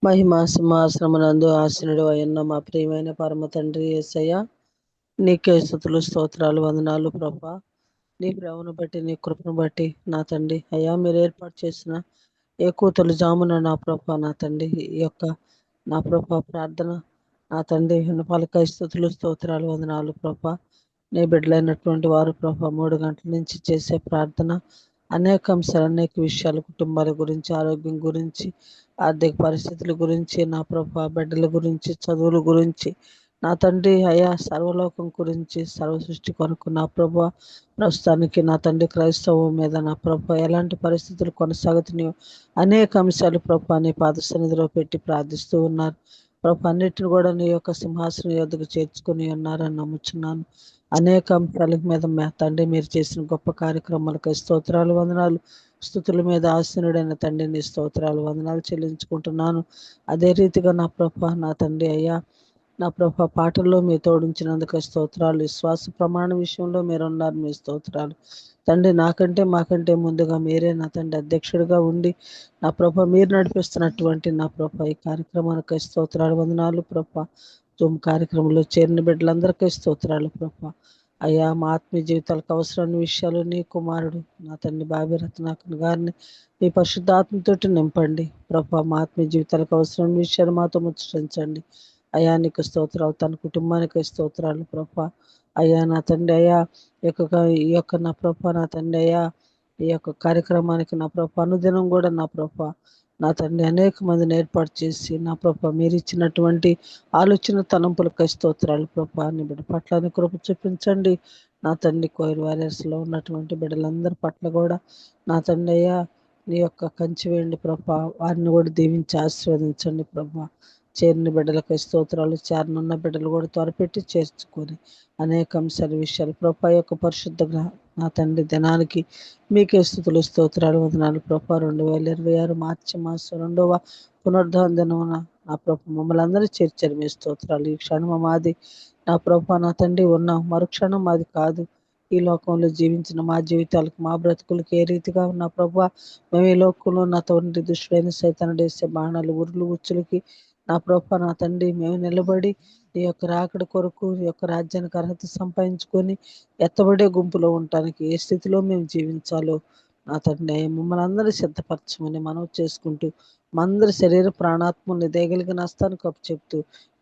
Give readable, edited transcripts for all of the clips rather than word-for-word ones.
మహిమా సింహాసనమునందు ఆసీనుడు అయ్యున్న మా ప్రియమైన పరమ తండ్రి యేసయ్య, నీకే స్తుతులు స్తోత్రాలు వందనాలు ప్రభా. నీ ప్రేమను బట్టి నీ కృపను బట్టి నా తండ్రి అయ్యా, మీరు ఏర్పాటు చేసిన ఏ కూతురు జామున నా ప్రభా, నా తండ్రి ఈ యొక్క నా ప్రభా ప్రార్థన నా తండ్రి పలకై స్తుతులు స్తోత్రాలు వందనాలు ప్రభా. నీ బిడ్డలైనటువంటి వారు ప్రభా 3 గంటల నుంచి చేసే ప్రార్థన అనేక అంశాలు, అనేక విషయాలు, కుటుంబాల గురించి, ఆరోగ్యం గురించి, ఆర్థిక పరిస్థితుల గురించి, నా ప్రభా బిడ్డల గురించి, చదువుల గురించి, నా తండ్రి అయా సర్వలోకం గురించి, సర్వ సృష్టి కొరకు నా ప్రభా ప్రస్తుతానికి నా తండ్రి క్రైస్తవం మీద నా ప్రభా ఎలాంటి పరిస్థితులు కొనసాగుతున్నాయో అనేక అంశాలు ప్రభా నీ పాద సన్నిధిలో పెట్టి ప్రార్థిస్తూ ఉన్నారు ప్రభా. అన్నిటిని కూడా నీ యొక్క సింహాసనం యొద్దకు చేర్చుకుని ఉన్నారని నమ్ముచున్నాను. అనేక అంశాల మీద తండ్రి మీరు చేసిన గొప్ప కార్యక్రమాలకు స్తోత్రాలు వందనాలు. స్తుతుల మీద ఆసీనుడైన తండ్రి నీ స్తోత్రాలు వందనాలు చెల్లించుకుంటున్నాను. అదే రీతిగా నా ప్రభా నా తండ్రి అయ్యా, నా ప్రభా పాటల్లో మీ తోడించినందుకు స్తోత్రాలు. విశ్వాస ప్రమాణ విషయంలో మీరు ఉన్నారు, మీ స్తోత్రాలు తండ్రి. నాకంటే మాకంటే ముందుగా మీరే నా తండ్రి అధ్యక్షుడిగా ఉండి నా ప్రభా మీరు నడిపిస్తున్నటువంటి నా ప్రభా ఈ కార్యక్రమానికి స్తోత్రాలు వందనాలు ప్రభా. జూమ్ కార్యక్రమంలో చేరిన బిడ్డలందరికీ స్తోత్రాలు ప్రభా. అయ్యా, మా ఆత్మీయ జీవితాలకు అవసరమైన విషయాలు నీ కుమారుడు నా తండ్రి బాబీ రత్నాకర్ గారిని మీ పరిశుద్ధాత్మతోటి నింపండి ప్రభా. మా ఆత్మీయ జీవితాలకు అవసరమైన విషయాలు మాతో ముచ్చరించండి అయ్యా. నీకు స్తోత్రాలు, తన కుటుంబానికి స్తోత్రాలు ప్రభా. అయ్యా నా తండ్రి అయ్యా, ఈ యొక్క నా ప్రభా నా తండ్రి అయ్యా, ఈ యొక్క కార్యక్రమానికి నా ప్రభా అనుదినం కూడా నా ప్రభా నా తండ్రి అనేక మందిని ఏర్పాటు చేసి నా ప్రభా మీరు ఇచ్చినటువంటి ఆలోచన తలంపులకు స్తోత్రాలు ప్రభా. నీ బిడ్డ పట్ల నీ కృప చూపించండి నా తండ్రి. కోయిల్ వారియర్స్లో ఉన్నటువంటి బిడ్డలందరి పట్ల కూడా నా తండ్రి అయ్యా నీ యొక్క కంచి వేయండి ప్రభా. వారిని కూడా దీవించి ఆశీర్వదించండి ప్రభా. చేరిన బిడ్డలకు స్తోత్రాలు, చేరనున్న బిడ్డలు కూడా త్వరపెట్టి చేర్చుకొని అనేక అంశాల విషయాలు ప్రభా యొక్క పరిశుద్ధ నా తండ్రి దినానికి మీకే స్తుతులు స్తోత్రాలు వందనాలు ప్రభా. 2026 మార్చి మాసం 2వ పునరుద్ధరణ దినమున నా ప్రభు మమ్మల్ని అందరూ చేర్చారు, మీ స్తోత్రాలు. ఈ క్షణం మాది నా ప్రభా నా తండ్రి ఉన్నాం, మరుక్షణం మాది కాదు. ఈ లోకంలో జీవించిన మా జీవితాలకు మా బ్రతుకులకు ఏ రీతిగా నా ప్రభా మేము ఈ లోకంలో నా తండ్రి దుష్టుడైన సైతానుడు వేసే బాణాలు ఉరులు ఉచ్చులకి నా ప్రభా నా తండ్రి మేము నిలబడి నీ యొక్క రాకడ కొరకు నీ యొక్క రాజ్యానికి అర్హత సంపాదించుకొని ఎత్తబడే గుంపులో ఉండటానికి ఏ స్థితిలో మేము జీవించాలో నా తండ్రి మమ్మల్ని అందరూ సిద్ధపరచమని మనం చేసుకుంటూ మా అందరి శరీర ప్రాణాత్మని దేగలిగిన నష్టానికి అప్పు చెప్తూ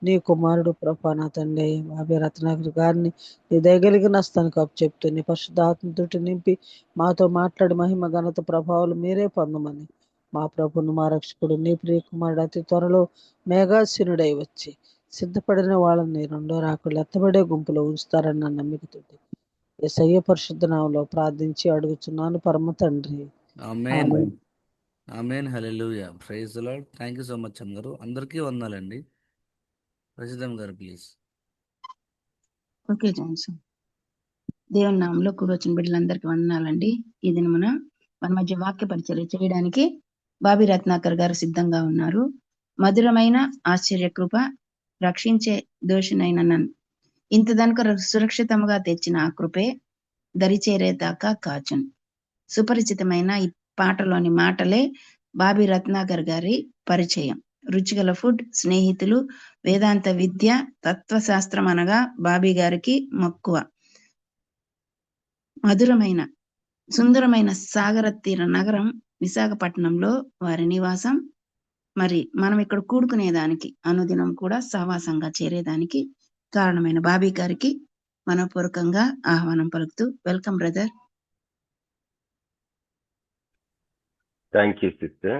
నీ కుమారుడు ప్రభా నా తండ్రి బాబీ రత్నాకర్ గారిని నీ దయగలిగిన నష్టానికి అప్పు చెప్తూ నీ పరిశుద్ధాత్మతోటి నింపి మాతో మాట్లాడి మహిమ ఘనత ప్రభావాలు మీరే పొందమని మా ప్రభును మా రక్షకుడు నీ ప్రియ కుమారుడు అతి త్వరలో మేఘాసీనుడై వచ్చి సిద్ధపడిన వాళ్ళని 2వ రాకడలో ఎత్తబడే గుంపులో ఉంచుతారన్న నమ్మికతోటి యేసయ్య పరిశుద్ధ నామములో ప్రార్థించి అడుగుచున్నాను పరమ తండ్రి. Amen. Amen. Amen. Hallelujah. Praise the Lord. Thank you so much అందరూ. అందరికీ వందనాలండి. ప్రసిద్ధం గారు ప్లీజ్. Okay Johnson. దేవుని నామంలో కూడి వచ్చిన బిడ్డలందరికీ వందనాలండి. ఈ దినమున మన మధ్య వాక్య పరిచర్య చేయడానికి బాబీ రత్నాకర్ గారు సిద్ధంగా ఉన్నారు. మధురమైన ఆశ్చర్య కృప రక్షించే దోషినైన నన్ను ఇంత దనక సురక్షితముగా తెచ్చిన ఆ కృపే దరిచేరేదాకా కాచును. సుపరిచితమైన ఈ పాటలోని మాటలే బాబీ రత్నాకర్ గారి పరిచయం. రుచిగల ఫుడ్, స్నేహితులు, వేదాంత విద్య, తత్వశాస్త్రం అనగా బాబీ గారికి మక్కువ. మధురమైన సుందరమైన సాగర తీర నగరం విశాఖపట్నంలో వారి నివాసం. మరి మనం ఇక్కడ కూడుకునేదానికి అనుదినం కూడా సహవాసంగా చేరేదానికి కారణమైన బాబీ గారికి మనపూర్వకంగా ఆహ్వానం పలుకుతూ welcome brother. Thank you sister.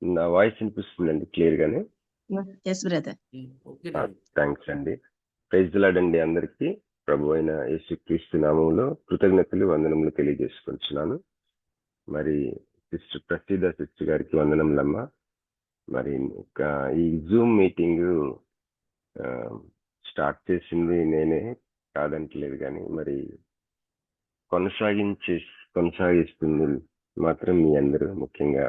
నా వాయిస్ వినిపిస్తుందండి క్లియర్ గానే? Yes brother. ఓకే. థ్యాంక్స్ అండి. ప్రైజ్ ది లార్డ్ అండి. అందరికీ ప్రభు అయిన యేసుక్రీస్తు నామములో కృతజ్ఞతలు వందనములు తెలియజేసుకుంటున్నాను. మరి సిస్టర్ ప్రసిద్ధ సిస్టర్ గారికి వందనములమ్మ. మరి ఈ జూమ్ మీటింగ్ స్టార్ట్ చేసింది నేనే కాదంటలేదు, కానీ మరి కొనసాగిస్తుంది మాత్రం మీ అందరూ, ముఖ్యంగా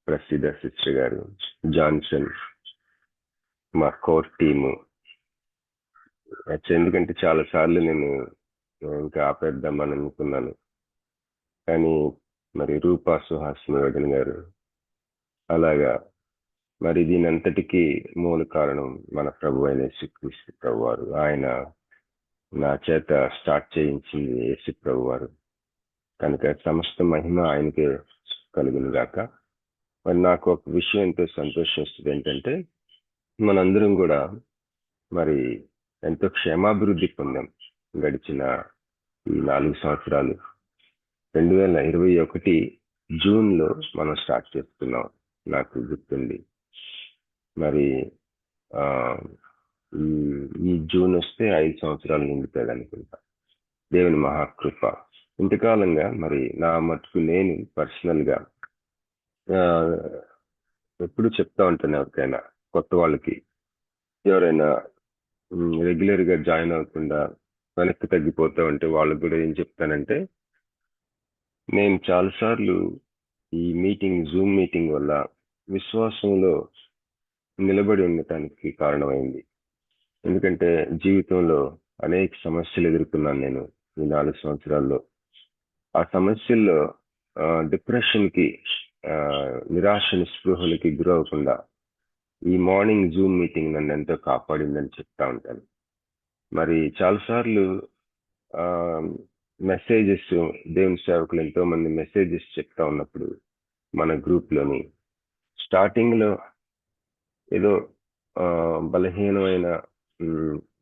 ప్రసిద్ధ సిస్టర్ గారు, జాన్సన్, మా కోర్ టీము. ఎందుకంటే చాలా సార్లు నేను ఇంకా ఆపేద్దామని అనుకున్నాను, కానీ మరి రూపా సుహాసిని వదిన గారు అలాగా మరి దీనంతటికీ మూల కారణం మన ప్రభు అయిన యేసుక్రీస్తు ప్రభు వారు. ఆయన నా చేత స్టార్ట్ చేయించింది యేసు ప్రభు వారు కనుక సమస్త మహిమ ఆయనకే కలుగును గాక. మరి నాకు ఒక విషయం ఎంతో సంతోషం వస్తుంది ఏంటంటే, మనందరం కూడా మరి ఎంతో క్షేమాభివృద్ధి పొందాం గడిచిన ఈ 4 సంవత్సరాలు. 2021 జూన్లో మనం స్టార్ట్ చేస్తున్నాం, నాకు గుర్తుంది. మరి ఆ ఈ జూన్ వస్తే 5 సంవత్సరాలు నిండుతుంది అనుకుంటా. దేవుని మహాకృప. ఇంతకాలంగా మరి నా మటుకు నేను పర్సనల్ గా ఎప్పుడు చెప్తా ఉంటాను ఎవరికైనా, కొత్త వాళ్ళకి, ఎవరైనా రెగ్యులర్ గా జాయిన్ అవ్వకుండా వెనక్కి తగ్గిపోతా ఉంటే వాళ్ళకి కూడా ఏం చెప్తానంటే, నేను చాలాసార్లు ఈ జూమ్ మీటింగ్ వల్ల విశ్వాసంలో నిలబడి ఉండటానికి కారణమైంది. ఎందుకంటే జీవితంలో అనేక సమస్యలు ఎదుర్కొన్నాను నేను ఈ 4 సంవత్సరాల్లో. ఆ సమస్యల్లో డిప్రెషన్ కి, నిరాశ నిస్పృహలకి గురవకుండా ఈ మార్నింగ్ జూమ్ మీటింగ్ నన్ను ఎంతో కాపాడిందని చెప్తా ఉంటాను. మరి చాలాసార్లు మెసేజెస్, దేవుని సేవకులు ఎంతో మంది మెసేజెస్ చెప్తా ఉన్నప్పుడు మన గ్రూప్ లోని స్టార్టింగ్ లో ఏదో బలహీనమైన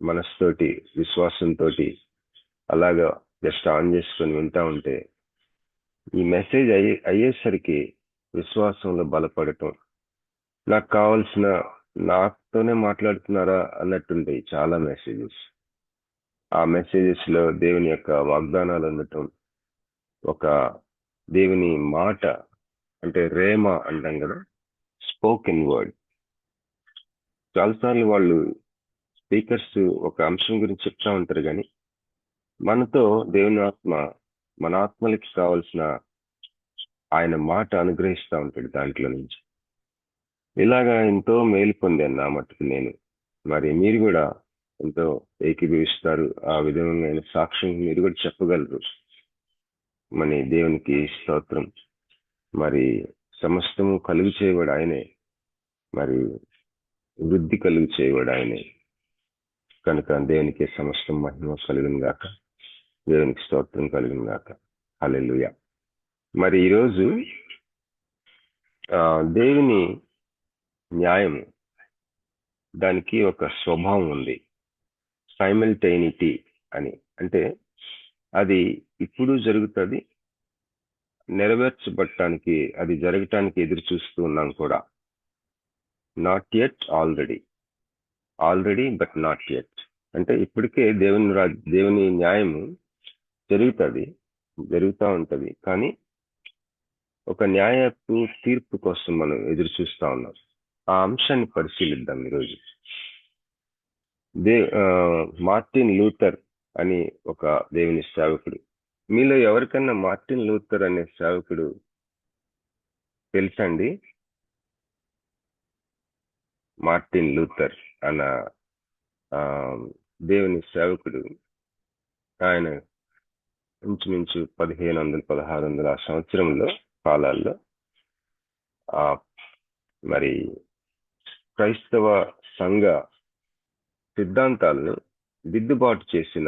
మనసుతోటి, విశ్వాసంతో అలాగా జస్ట్ ఆన్ చేసుకొని వింటా ఉంటే, ఈ మెసేజ్ అయ్యేసరికి విశ్వాసంలో బలపడటం, నాకు కావాల్సిన, నాతోనే మాట్లాడుతున్నారా అన్నట్టుంటాయి చాలా మెసేజెస్. ఆ మెసేజెస్ లో దేవుని యొక్క వాగ్దానాలు ఉండటం, ఒక దేవుని మాట, అంటే రేమా అంటాం కదా, స్పోకెన్ వర్డ్. చాలాసార్లు వాళ్ళు స్పీకర్స్ ఒక అంశం గురించి చెప్తా ఉంటారు, కానీ మనతో దేవుని ఆత్మ, మన ఆత్మలకి కావాల్సిన ఆయన మాట అనుగ్రహిస్తూ ఉంటాడు దాంట్లో నుంచి. ఇలాగా ఎంతో మేలు పొందాను నా మట్టుకు నేను. మరి మీరు కూడా ఎంతో ఏకీభవిస్తారు, ఆ విధమైన సాక్ష్యం మీరు కూడా చెప్పగలరు. మన దేవునికి స్తోత్రం. మరి సమస్తము కలుగు చేయవాడు ఆయనే, మరి వృద్ధి కలుగు చేయవాడు ఆయనే కనుక దేవునికి సమస్తం మహిమ కలుగును గాక, దేవునికి స్తోత్రం కలుగును గాక. హల్లెలూయా. మరి ఈరోజు దేవుని న్యాయము, దానికి ఒక స్వభావం ఉంది, సైమల్టైనిటీ అని. అంటే అది ఇప్పుడు జరుగుతుంది, నెరవేర్చబడటానికి, అది జరగటానికి ఎదురు చూస్తూ ఉన్నాం కూడా. Not yet, already but not yet. అంటే ఇప్పటికే దేవుని న్యాయము జరుగుతూ ఉంటది, కానీ ఒక న్యాయపు తీర్పు కోసం మనం ఎదురు చూస్తా ఉన్నాం. ఆ అంశాన్ని పరిశీలిద్దాం ఈరోజు. మార్టిన్ లూథర్ అని ఒక దేవుని సేవకుడు. మీలో ఎవరికన్నా మార్టిన్ లూథర్ అనే సేవకుడు తెలుసండి? మార్టిన్ లూథర్ అన్న దేవుని సేవకుడు, ఆయన ఇంచుమించు 1500, 1600 ఆ సంవత్సరంలో కాలాల్లో మరి క్రైస్తవ సంఘ సిద్ధాంతాలను దిద్దుబాటు చేసిన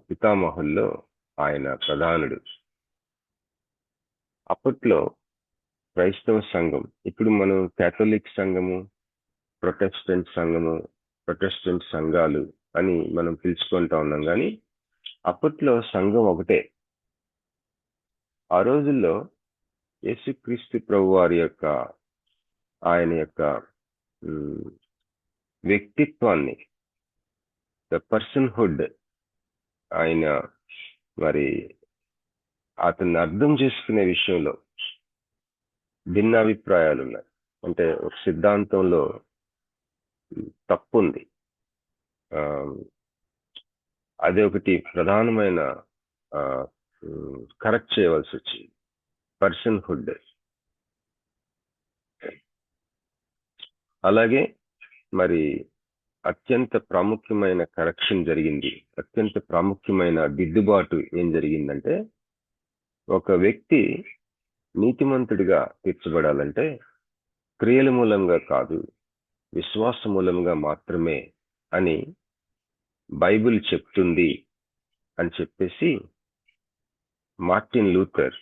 పితామహుల్లో ఆయన ప్రధానుడు. అప్పట్లో క్రైస్తవ సంఘం, ఇప్పుడు మనం కేథలిక్ సంఘము, ప్రొటెస్టెంట్ సంఘాలు అని మనం పిలుచుకుంటా ఉన్నాం, కానీ అప్పట్లో సంఘం ఒకటే. ఆ రోజుల్లో యేసుక్రీస్తు ప్రభు వారి యొక్క, ఆయన యొక్క వ్యక్తిత్వాన్ని, ద పర్సన్హుడ్, ఆయన మరి అతన్ని అర్థం చేసుకునే విషయంలో భిన్నాభిప్రాయాలు ఉన్నాయి. అంటే ఒక సిద్ధాంతంలో తప్పు ఉంది, అదే ఒకటి ప్రధానమైన కరెక్ట్ చేయవలసి వచ్చింది, పర్సన్హుడ్. అలాగే మరి అత్యంత ప్రాముఖ్యమైన కరెక్షన్ జరిగింది, అత్యంత ప్రాముఖ్యమైన దిద్దుబాటు ఏం జరిగిందంటే, ఒక వ్యక్తి నీతిమంతుడిగా తీర్చబడాలంటే క్రియల మూలంగా కాదు, విశ్వాస మూలంగా మాత్రమే అని బైబిల్ చెప్తుంది అని చెప్పేసి మార్టిన్ లూథర్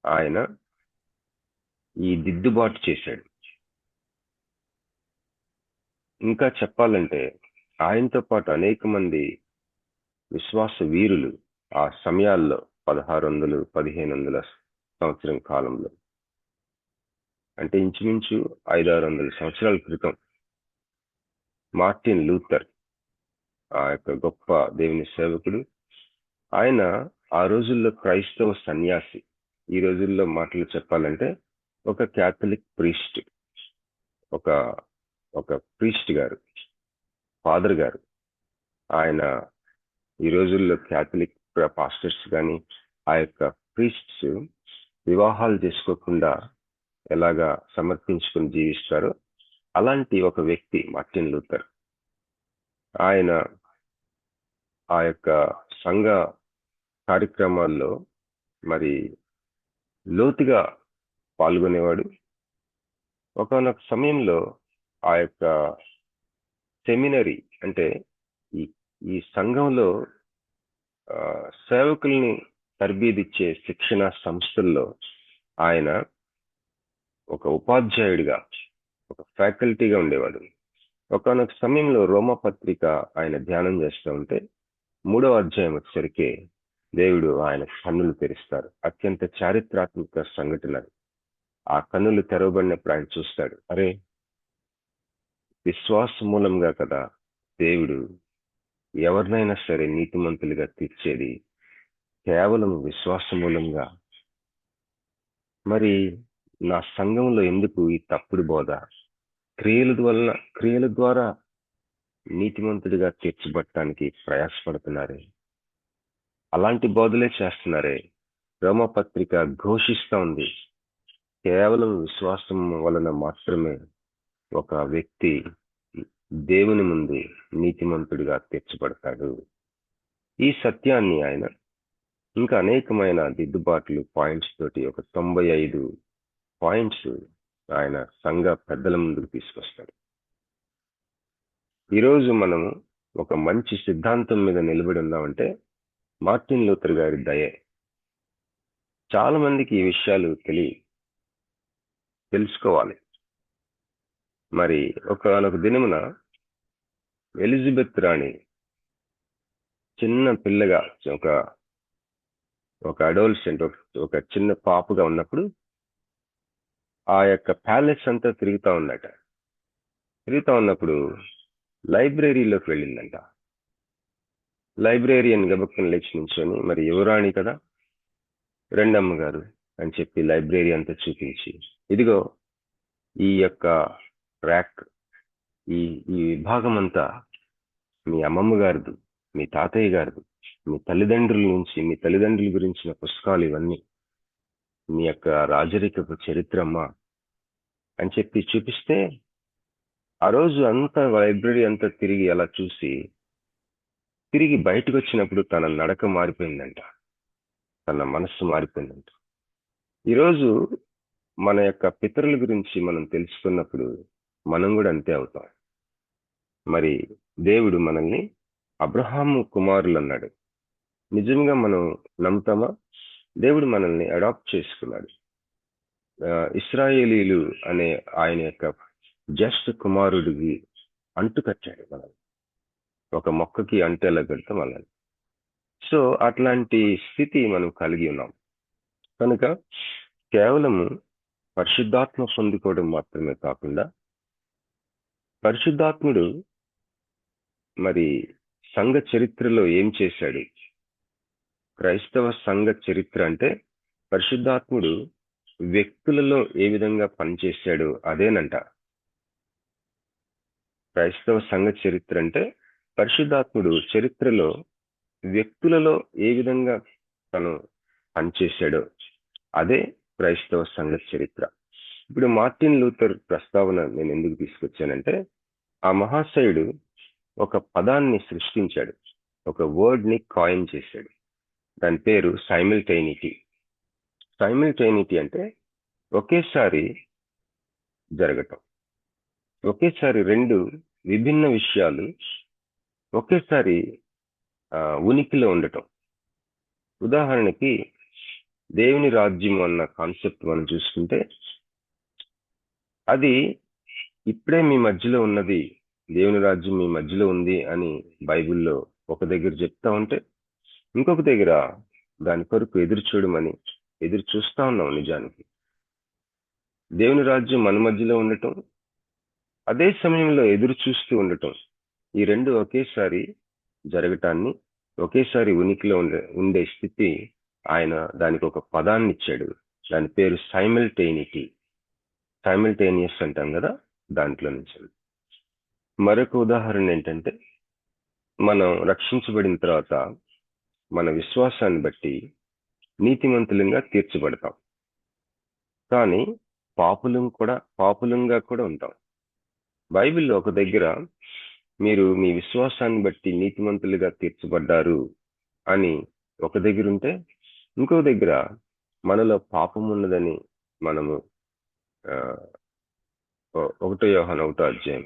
ఆయన ఈ దిద్దుబాటు చేశాడు. ఇంకా చెప్పాలంటే ఆయనతో పాటు అనేక మంది విశ్వాస వీరులు ఆ సమయాల్లో 1600, 1500 సంవత్సరం కాలంలో, అంటే ఇంచుమించు 500-600 సంవత్సరాల క్రితం మార్టిన్ లూథర్ ఆ యొక్క గొప్ప దేవుని సేవకుడు, ఆయన ఆ రోజుల్లో క్రైస్తవ సన్యాసి. ఈ రోజుల్లో మాటలు చెప్పాలంటే ఒక క్యాథలిక్ ప్రీస్ట్, ఒక ప్రీస్ట్ గారు, ఫాదర్ గారు. ఆయన ఈ రోజుల్లో క్యాథలిక్ పాస్టర్స్ కానీ ఆ యొక్క ప్రీస్ట్స్ వివాహాలు చేసుకోకుండా ఎలాగా సమర్పించుకుని జీవిస్తారో అలాంటి ఒక వ్యక్తి మార్టిన్ లూథర్. ఆయన ఆ యొక్క సంఘ కార్యక్రమాల్లో మరి లోతుగా పాల్గొనేవాడు. ఒకానొక సమయంలో ఆ యొక్క సెమినరీ, అంటే ఈ సంఘంలో సేవకుల్ని తర్బీదిచ్చే శిక్షణ సంస్థల్లో ఆయన ఒక ఉపాధ్యాయుడిగా, ఒక ఫ్యాకల్టీగా ఉండేవాడు. ఒకానొక సమయంలో రోమపత్రిక ఆయన ధ్యానం చేస్తూ ఉంటే 3వ అధ్యాయం వచ్చేసరికి దేవుడు ఆయన కన్నులు తెరుస్తారు. అత్యంత చారిత్రాత్మక సంఘటన. ఆ కన్నులు తెరవబడినప్పుడు ఆయన చూస్తాడు, అరే, విశ్వాస మూలంగా కదా దేవుడు ఎవరినైనా సరే నీతిమంతులుగా తీర్చేది, కేవలం విశ్వాస మూలంగా. మరి నా సంఘంలో ఎందుకు ఈ తప్పుడు బోధ? క్రియల ద్వారా నీతిమంతుడిగా తీర్చబడటానికి ప్రయాసపడుతున్నారే, అలాంటి బోధలే చేస్తున్నారే. రోమపత్రిక ఘోషిస్తా ఉంది, కేవలం విశ్వాసం వలన మాత్రమే ఒక వ్యక్తి దేవుని ముందు నీతిమంతుడిగా తీర్చబడతాడు. ఈ సత్యాన్ని ఆయన ఇంకా అనేకమైన దిద్దుబాట్లు, పాయింట్స్ తోటి ఒక 95 పాయింట్స్ ఆయన సంఘ పెద్దల ముందుకు తీసుకొస్తాడు. ఈరోజు మనము ఒక మంచి సిద్ధాంతం మీద నిలబడి ఉన్నామంటే మార్టిన్ లూథర్ గారి దయే. చాలా మందికి ఈ విషయాలు తెలుసుకోవాలి. మరి ఒకనొక దినమున ఎలిజబెత్ రాణి చిన్న పిల్లగా, ఒక అడోల్సెంట్, ఒక చిన్న పాపగా ఉన్నప్పుడు ఆ యొక్క ప్యాలెస్ అంతా తిరుగుతా ఉన్నప్పుడు లైబ్రరీలోకి వెళ్ళిందంట. లైబ్రేరియన్ గబక్కన లేచి నించొని, మరి యువరాణి కదా, రెండమ్మ గారు అని చెప్పి లైబ్రరీ అంతా చూపించి, ఇదిగో ఈ యొక్క ర్యాక్, ఈ విభాగం అంతా మీ అమ్మమ్మ గారిది, మీ తాతయ్య గారిది, మీ తల్లిదండ్రుల గురించిన పుస్తకాలు ఇవన్నీ, మీ యొక్క రాజరికపు చరిత్రమ్మ అని చెప్పి చూపిస్తే, ఆ రోజు అంతా లైబ్రరీ అంతా తిరిగి అలా చూసి తిరిగి బయటకు వచ్చినప్పుడు తన నడక మారిపోయిందంట, తన మనస్సు మారిపోయిందంట. ఈరోజు మన యొక్క పితరుల గురించి మనం తెలుసుకున్నప్పుడు మనం కూడా అంతే అవుతాం. మరి దేవుడు మనల్ని అబ్రహాము కుమారులు అన్నాడు. నిజంగా మనం నమ్ముతామా? దేవుడు మనల్ని అడాప్ట్ చేసుకున్నాడు. ఇశ్రాయేలీలు అనే ఆయన యొక్క జస్ట్ కుమారుడికి అంటు కట్టాడు మనల్ని. ఒక మొక్కకి అంటు ఎలా కడతాం అలాని. సో అట్లాంటి స్థితి మనం కలిగి ఉన్నాం. కనుక కేవలము పరిశుద్ధాత్మ పొందుకోవడం మాత్రమే కాకుండా, పరిశుద్ధాత్ముడు మరి సంఘ చరిత్రలో ఏం చేశాడు? క్రైస్తవ సంఘ చరిత్ర అంటే పరిశుద్ధాత్ముడు వ్యక్తులలో ఏ విధంగా పనిచేశాడు అదేనంట. క్రైస్తవ సంఘ చరిత్ర అంటే పరిశుద్ధాత్ముడు చరిత్రలో వ్యక్తులలో ఏ విధంగా తను పనిచేశాడో అదే క్రైస్తవ సంఘ చరిత్ర. ఇప్పుడు మార్టిన్ లూథర్ ప్రస్తావన నేను ఎందుకు తీసుకొచ్చానంటే, ఆ మహాశయుడు ఒక పదాన్ని సృష్టించాడు, ఒక వర్డ్ ని కాయిన్ చేశాడు. దాని పేరు సైమిల్టైనిటీ. సైమిల్టేనిటీ అంటే ఒకేసారి జరగటం, ఒకేసారి రెండు విభిన్న విషయాలు ఒకేసారి ఉనికిలో ఉండటం. ఉదాహరణకి దేవుని రాజ్యం అన్న కాన్సెప్ట్ మనం చూసుకుంటే, అది ఇప్పుడే మీ మధ్యలో ఉన్నది, దేవుని రాజ్యం మీ మధ్యలో ఉంది అని బైబిల్లో ఒక దగ్గర చెప్తా ఉంటే, ఇంకొక దగ్గర దాని కొరకు ఎదురు చూడమని ఎదురు చూస్తా ఉన్నాం. నిజానికి దేవుని రాజ్యం మన మధ్యలో ఉండటం, అదే సమయంలో ఎదురు చూస్తూ ఉండటం, ఈ రెండు ఒకేసారి జరగటాన్ని, ఒకేసారి ఉనికిలో ఉండే స్థితి ఆయన దానికి ఒక పదాన్ని ఇచ్చాడు. దాని పేరు సైమిల్టేనిటీ. సైమిల్టేనియస్ అంటాం కదా, దాంట్లో నుంచి. మరొక ఉదాహరణ ఏంటంటే, మనం రక్షించబడిన తర్వాత మన విశ్వాసాన్ని బట్టి నీతిమంతులంగా తీర్చబడతాం, కానీ పాపులంగా కూడా ఉంటాం. బైబిల్లో ఒక దగ్గర మీరు మీ విశ్వాసాన్ని బట్టి నీతిమంతులుగా తీర్చబడ్డారు అని ఒక దగ్గర ఉంటే, ఇంకో దగ్గర మనలో పాపం ఉన్నదని మనము 1 యోహాను 1వ అధ్యాయం,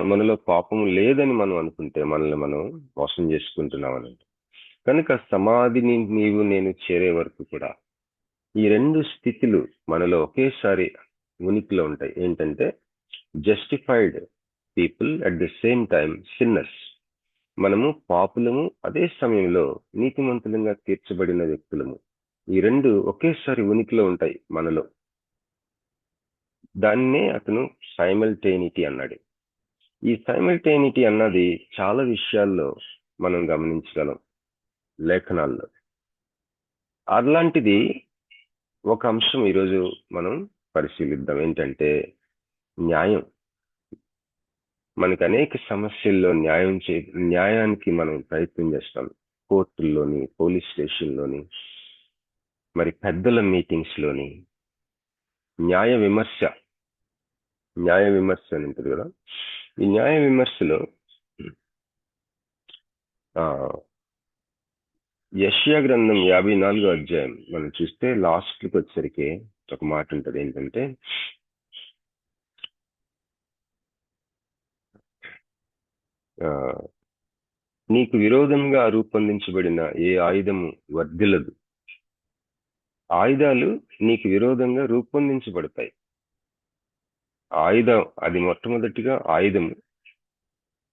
మనలో పాపం లేదని మనం అనుకుంటే మనల్ని మనం మోసం చేసుకుంటున్నాం అని. కనుక సమాధిని నీవు నేను చేరే వరకు కూడా ఈ రెండు స్థితులు మనలో ఒకేసారి ఉనికిలో ఉంటాయి. ఏంటంటే, justified people at the same time sinners. మనము పాపులము, అదే సమయంలో నీతిమంతులంగా తీర్చబడిన వ్యక్తులము. ఈ రెండు ఒకేసారి ఉనికిలో ఉంటాయి మనలో. దాన్నే అతను సైమిల్టేనిటీ అన్నాడు. ఈ సైమిల్టేనిటీ అన్నది చాలా విషయాల్లో మనం గమనించగలం లేఖనాల్లో. అలాంటిది ఒక అంశం ఈరోజు మనం పరిశీలిద్దాం. ఏంటంటే, న్యాయం. మనకు అనేక సమస్యల్లో న్యాయానికి మనం ప్రయత్నం చేస్తాం. కోర్టుల్లోని, పోలీస్ స్టేషన్లోని, మరి పెద్దల మీటింగ్స్ లోని న్యాయ విమర్శ అని ఉంటుంది కదా. ఈ న్యాయ విమర్శలో యెషయా గ్రంథం 54వ అధ్యాయం మనం చూస్తే లాస్ట్కి వచ్చేసరికి ఒక మాట ఉంటుంది. ఏంటంటే, నీకు విరోధంగా రూపొందించబడిన ఏ ఆయుధము వర్ధిల్లదు. ఆయుధాలు నీకు విరోధంగా రూపొందించబడతాయి. ఆయుధం, అది మొట్టమొదటిగా ఆయుధము,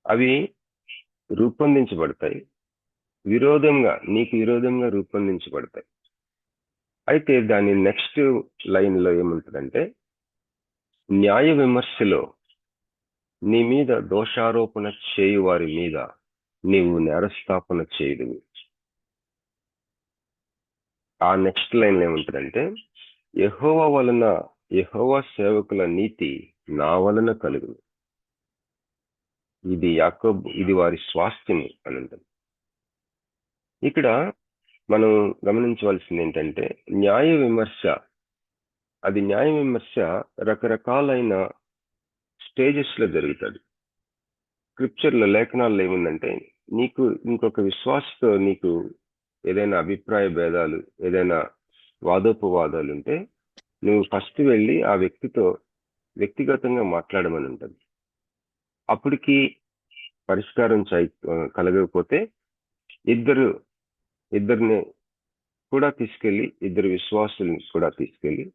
అవి రూపొందించబడతాయి, నీకు విరోధంగా రూపొందించబడతాయి. అయితే దాని నెక్స్ట్ లైన్ లో ఏముంటుందంటే, న్యాయ విమర్శలో నీ మీద దోషారోపణ చేయు వారి మీద నీవు నేరస్థాపన చేయదు. ఆ నెక్స్ట్ లైన్ లో ఏముంటుందంటే, యెహోవా సేవకుల నీతి నా వలన కలుగును, ఇది వారి స్వాస్థ్యము అని ఉంటుంది. ఇక్కడ మనం గమనించవలసింది ఏంటంటే, న్యాయ విమర్శ రకరకాలైన స్టేజెస్ లో జరుగుతుంది. స్క్రిప్చర్లో, లేఖనాల్లో ఏముందంటే, నీకు ఇంకొక విశ్వాసతో నీకు ఏదైనా అభిప్రాయ భేదాలు, ఏదైనా వాదోపవాదాలు ఉంటే నువ్వు ఫస్ట్ వెళ్ళి ఆ వ్యక్తితో వ్యక్తిగతంగా మాట్లాడమని ఉంటుంది. అప్పటికి పరిష్కారం కలగకపోతే ఇద్దరిని కూడా తీసుకెళ్ళి, ఇద్దరు విశ్వాసుల్ని కూడా తీసుకెళ్ళి,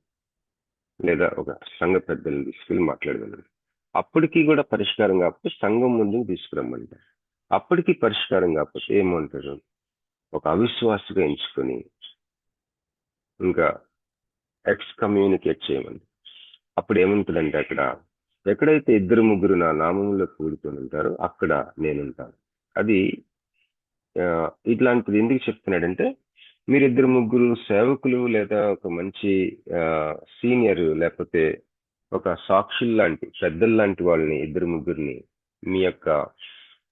లేదా ఒక సంఘ పెద్దల్ని తీసుకెళ్ళి మాట్లాడమని. అప్పటికి కూడా పరిష్కారం కాకపోతే సంఘం ముందుకు తీసుకురమ్మంటారు. అప్పటికి పరిష్కారం కాకపోతే ఏమంటారు, ఒక అవిశ్వాసగా ఎంచుకొని ఇంకా ఎక్స్కమ్యూనికేట్ చేయమని. అప్పుడు ఏముంటుందంటే, ఎక్కడైతే 2-3 నా నామంలో కూడుకొని ఉంటారో అక్కడ నేనుంటాను. అది ఇట్లాంటిది ఎందుకు చెప్తున్నాడంటే, మీరు 2-3 సేవకులు, లేదా ఒక మంచి సీనియర్, లేకపోతే ఒక సాక్షుల్లాంటి పెద్దల్లాంటి వాళ్ళని, 2-3 మీ యొక్క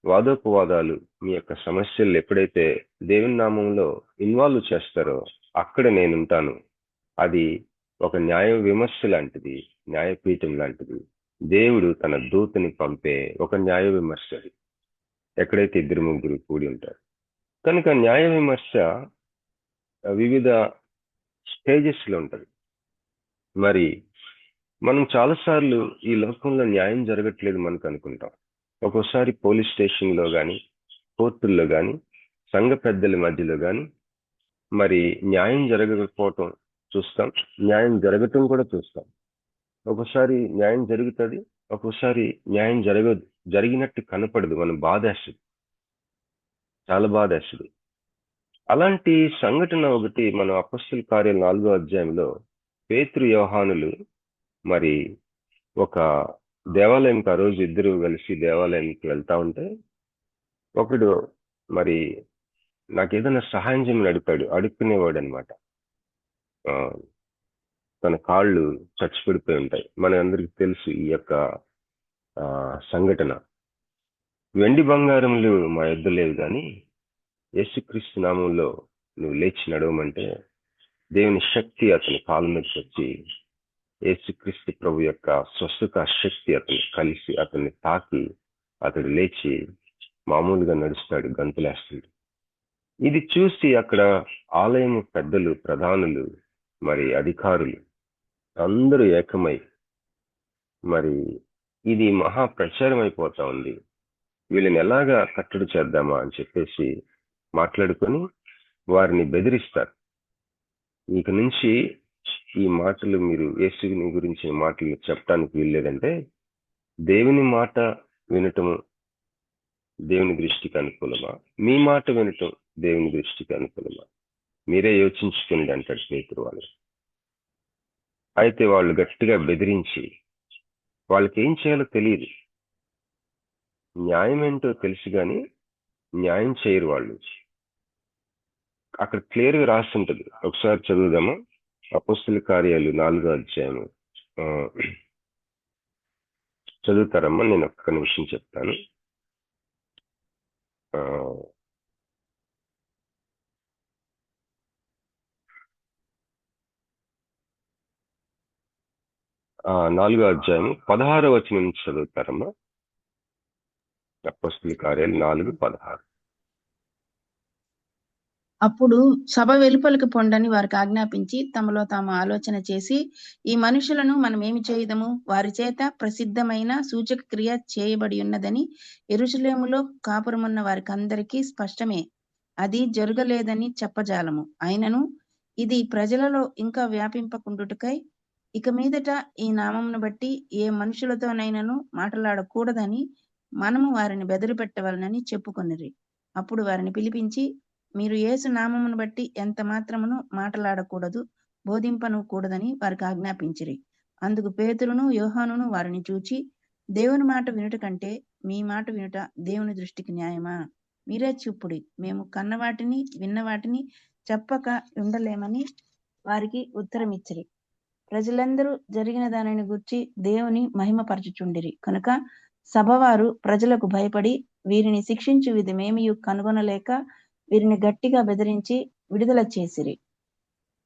వాదోపవాదాలు, మీ యొక్క సమస్యలు ఎప్పుడైతే దేవుని నామంలో ఇన్వాల్వ్ చేస్తారో అక్కడ నేనుంటాను. అది ఒక న్యాయ విమర్శ లాంటిది, న్యాయపీఠం లాంటిది. దేవుడు తన దూతని పంపే ఒక న్యాయ విమర్శ ఎక్కడైతే 2-3 కూడి ఉంటారు. కనుక న్యాయ విమర్శ వివిధ స్టేజెస్లో ఉంటుంది. మరి మనం చాలాసార్లు ఈ లోకంలో న్యాయం జరగట్లేదు మనకు అనుకుంటాం. ఒక్కోసారి పోలీస్ స్టేషన్లో కానీ, కోర్టుల్లో కానీ, సంఘ పెద్దల మధ్యలో కానీ మరి న్యాయం జరగకపోవటం చూస్తాం, న్యాయం జరగటం కూడా చూస్తాం. ఒక్కోసారి న్యాయం జరుగుతుంది, ఒక్కోసారి న్యాయం జరిగినట్టు కనపడదు. మనం బాధేస్తుంది, చాలా బాధేస్తుంది. అలాంటి సంఘటన ఒకటి మన అపొస్తలుల కార్యాలు 4వ అధ్యాయంలో పేతురు యోహానులు మరి ఒక దేవాలయంకి ఆ రోజు ఇద్దరు కలిసి దేవాలయానికి వెళ్తా ఉంటే ఒకడు మరి నాకు ఏదైనా సహాయం చేయమని అడుక్కునేవాడు అనమాట. తన కాళ్ళు చచ్చిపడిపోయి ఉంటాయి. మన అందరికి తెలుసు ఈ యొక్క సంఘటన. వెండి బంగారములు మా యొద్ద లేవు, కానీ యేసుక్రీస్తు నామంలో నువ్వు లేచి నడవమంటే దేవుని శక్తి అతని కాళ్ళ మీదకి వచ్చి యేసుక్రీస్తు ప్రభు యొక్క స్వస్థత శక్తి అతను కలిసి అతన్ని తాకి అతడు లేచి మామూలుగా నడుస్తాడు, గంతులేస్తాడు. ఇది చూసి అక్కడ ఆలయం పెద్దలు, ప్రధానులు, మరి అధికారులు అందరూ ఏకమై మరి ఇది మహా ప్రచారం అయిపోతా ఉంది, వీళ్ళని ఎలాగా కట్టడి చేద్దామా అని చెప్పేసి మాట్లాడుకొని వారిని బెదిరిస్తారు. ఇక నుంచి ఈ మాటలు మీరు యేసుని గురించిన మాటలు చెప్పడానికి వీల్లేదంటే దేవుని మాట వినటము దేవుని దృష్టికి అనుకూలమా, మీ మాట వినటం దేవుని దృష్టికి అనుకూలమా, మీరే యోచించుకోండి అంటాడు పేతురు వాళ్ళు. అయితే వాళ్ళు గట్టిగా బెదిరించి, వాళ్ళకి ఏం చేయాలో తెలియదు, న్యాయం ఏంటో తెలుసు కానీ న్యాయం చేయరు వాళ్ళు. అక్కడ క్లియర్గా రాసి ఉంటుంది, ఒకసారి చదువుదామా? అపొస్తలుల కార్యాలు 4వ అధ్యాయము చదువుతారమ్మా? నేను ఒక్క నిమిషం చెప్తాను. 4వ అధ్యాయము 16వ వచనం నుంచి చదువుతారమ్మా? అపొస్తలుల కార్యాలు 4:16. అప్పుడు సభ వెలుపలికి పొండని వారికి ఆజ్ఞాపించి తమలో తాము ఆలోచన చేసి, ఈ మనుషులను మనం ఏమి చేయదము? వారి చేత ప్రసిద్ధమైన సూచక క్రియ చేయబడి ఉన్నదని యెరూషలేములో కాపురమున్న వారికి అందరికీ స్పష్టమే. అది జరగలేదని చెప్పజాలము. అయినను ఇది ప్రజలలో ఇంకా వ్యాపింపకుండుటకై ఇక మీదట ఈ నామమును బట్టి ఏ మనుషులతోనైనను మాట్లాడకూడదని మనము వారిని బెదిరిపెట్టవలనని చెప్పుకొనిరి. అప్పుడు వారిని పిలిపించి, మీరు యేసు నామమును బట్టి ఎంత మాత్రమును మాట్లాడకూడదు, బోధింపను కూడదని వారికి ఆజ్ఞాపించిరి. అందుకు పేతురును యోహానును వారిని చూచి, దేవుని మాట వినుట కంటే మీ మాట వినుట దేవుని దృష్టికి న్యాయమా? మీరే చెప్పుడి, మేము కన్నవాటిని విన్నవాటిని చెప్పక ఉండలేమని వారికి ఉత్తరమిచ్చిరి. ప్రజలందరూ జరిగిన దానిని గూర్చి దేవుని మహిమపరచుచుండిరి కనుక సభవారు ప్రజలకు భయపడి వీరిని శిక్షించు విధమేమియు కనుగొనలేక వీరిని గట్టిగా బెదిరించి విడుదల చేసిరి.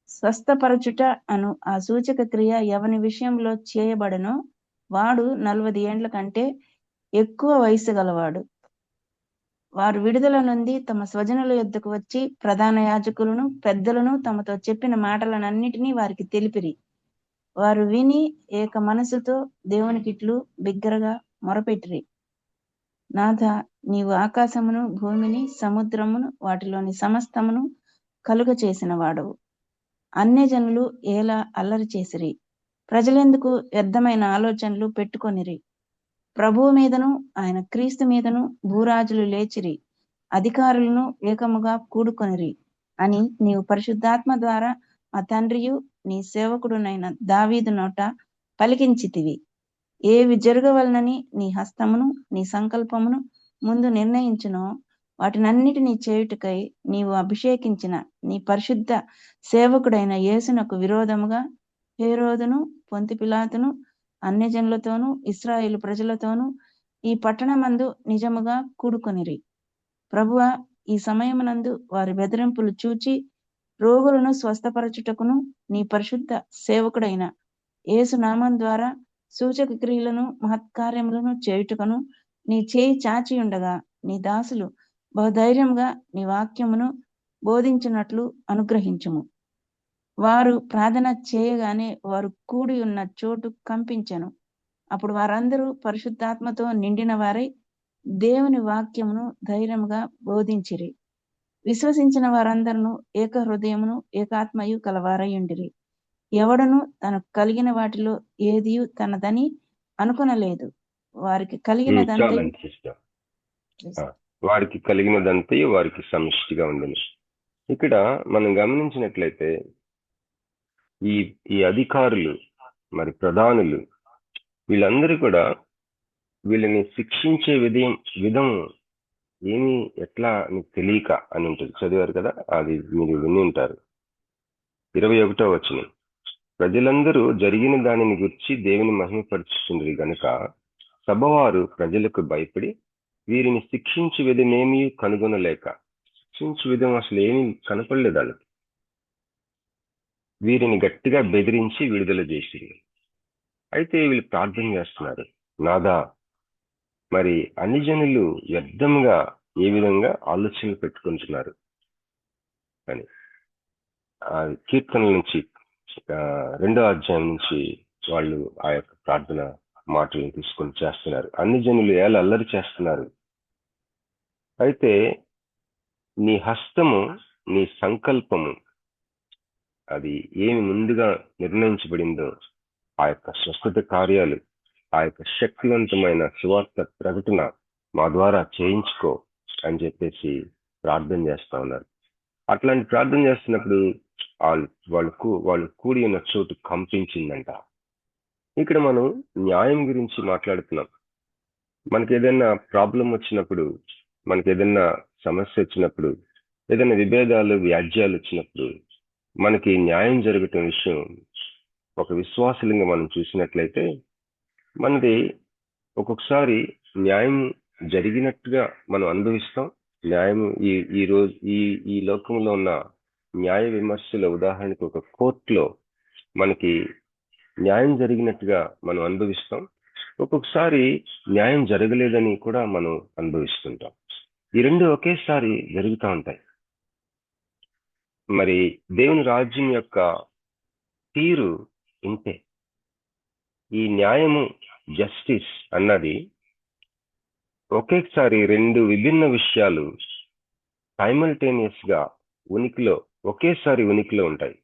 స్వస్థపరచుట అను ఆ సూచక క్రియ ఎవని విషయంలో చేయబడనో వాడు 40 ఏండ్ల కంటే ఎక్కువ వయసు గలవాడు. వారు విడుదల నుండి తమ స్వజనుల యొద్దకు వచ్చి ప్రధాన యాజకులను పెద్దలను తమతో చెప్పిన మాటలనన్నిటినీ వారికి తెలిపిరి. వారు విని ఏక మనసుతో దేవునికిట్లు బిగ్గరగా మొరపెట్టిరి, నాథ, నీవు ఆకాశమును భూమిని సముద్రమును వాటిలోని సమస్తమును కలుగ చేసిన వాడవు. అన్యజనులు ఎలా అల్లరి చేసిరి, ప్రజలెందుకు వ్యర్థమైన ఆలోచనలు పెట్టుకొనిరి. ప్రభువు మీదను ఆయన క్రీస్తు మీదను భూరాజులు లేచిరి, అధికారులను ఏకముగా కూడుకొనిరి అని నీవు పరిశుద్ధాత్మ ద్వారా మా తండ్రియు నీ సేవకుడునైన దావీదు నోట పలికించితివి. ఏవి జరగవలనని నీ హస్తమును నీ సంకల్పమును ముందు నిర్ణయించునో వాటినన్నిటినీ చేయుటకై నీవు అభిషేకించిన నీ పరిశుద్ధ సేవకుడైన యేసునకు విరోధముగా హేరోదును పొంతి పిలాతును అన్యజనులతోనూ ఇశ్రాయేలు ప్రజలతోనూ ఈ పట్టణమందు నిజముగా కూడుకొనిరి. ప్రభువా, ఈ సమయమునందు వారి బెదిరింపులు చూచి రోగులను స్వస్థపరచుటకును నీ పరిశుద్ధ సేవకుడైన యేసు నామం ద్వారా సూచక క్రియలను మహత్కార్యములను చేయుటకును నీ చేయి చాచి ఉండగా నీ దాసులు బహుధైర్యంగా నీ వాక్యమును బోధించినట్లు అనుగ్రహించుము. వారు ప్రార్థన చేయగానే వారు కూడి ఉన్న చోటు కంపించెను. అప్పుడు వారందరూ పరిశుద్ధాత్మతో నిండిన వారై దేవుని వాక్యమును ధైర్యముగా బోధించిరి. విశ్వసించిన వారందరూ ఏక హృదయమును ఏకాత్మయు కలవారై ఉండిరి. ఎవడను తనకు కలిగిన వాటిలో ఏదియు తనదని అనుకొనలేదు. వారికి కలిగినదంతయు చాలండి సిస్టర్. వారికి కలిగినదంతయు వారికి సమిష్టిగా ఉండను. ఇక్కడ మనం గమనించినట్లయితే ఈ ఈ అధికారులు మరి ప్రధానులు వీళ్ళందరూ కూడా వీళ్ళని శిక్షించే విధం ఏమి ఎట్లా నీకు తెలియక అని ఉంటుంది. చదివారు కదా, అది మీరు విని ఉంటారు. 21వ వచనం, ప్రజలందరూ జరిగిన దానిని గురించి దేవుని మహిమపరుచుచుండ్రి గనుక సభవారు ప్రజలకు భయపడి వీరిని శిక్షించు విధమేమీ కనుగొనలేక, శిక్షించు విధం అసలు ఏమీ కనపడలేదు వాళ్ళకి, వీరిని గట్టిగా బెదిరించి విడుదల చేసి. అయితే వీళ్ళు ప్రార్థన చేస్తున్నారు, నాదా మరి అన్ని జనులు వ్యర్థంగా ఏ విధంగా ఆలోచనలు పెట్టుకుంటున్నారు అని. కీర్తనల నుంచి 2వ అధ్యాయం నుంచి వాళ్ళు ఆ యొక్క ప్రార్థన మాటలను తీసుకొని చేస్తున్నారు. అన్ని జనులు ఎలా అల్లరి చేస్తున్నారు. అయితే నీ హస్తము, నీ సంకల్పము, అది ఏమి ముందుగా నిర్ణయించబడిందో ఆ యొక్క స్వస్థత కార్యాలు, ఆ యొక్క శక్తివంతమైన సువార్త ప్రకటన మా ద్వారా చేయించుకో అని చెప్పేసి ప్రార్థన చేస్తా ఉన్నారు. అట్లాంటి ప్రార్థన చేస్తున్నప్పుడు వాళ్ళు కూడి ఉన్న చోటు కంపించిందంట. ఇక్కడ మనం న్యాయం గురించి మాట్లాడుతున్నాం. మనకి ఏదైనా ప్రాబ్లం వచ్చినప్పుడు, మనకి ఏదైనా సమస్య వచ్చినప్పుడు, ఏదైనా విభేదాలు వ్యాజ్యాలు వచ్చినప్పుడు మనకి న్యాయం జరగటం విషయం ఒక విశ్వాసంగా మనం చూసినట్లయితే మనది ఒక్కొక్కసారి న్యాయం జరిగినట్టుగా మనం అనుభవిస్తాం. న్యాయం ఈ రోజు ఈ లోకంలో ఉన్న న్యాయ విమర్శల ఉదాహరణకు ఒక కోర్టులో మనకి న్యాయం జరిగినట్టుగా మనం అనుభవిస్తాం. ఒక్కొక్కసారి న్యాయం జరగలేదని కూడా మనం అనుభవిస్తుంటాం. ఈ రెండు ఒకేసారి జరుగుతూ ఉంటాయి. మరి దేవుని రాజ్యం యొక్క తీరు ఇంతే. ఈ న్యాయము, జస్టిస్ అన్నది ఒకేసారి రెండు విభిన్న విషయాలు సైమల్టేనియస్ గా ఒకేసారి ఉనికిలో ఉంటాయి.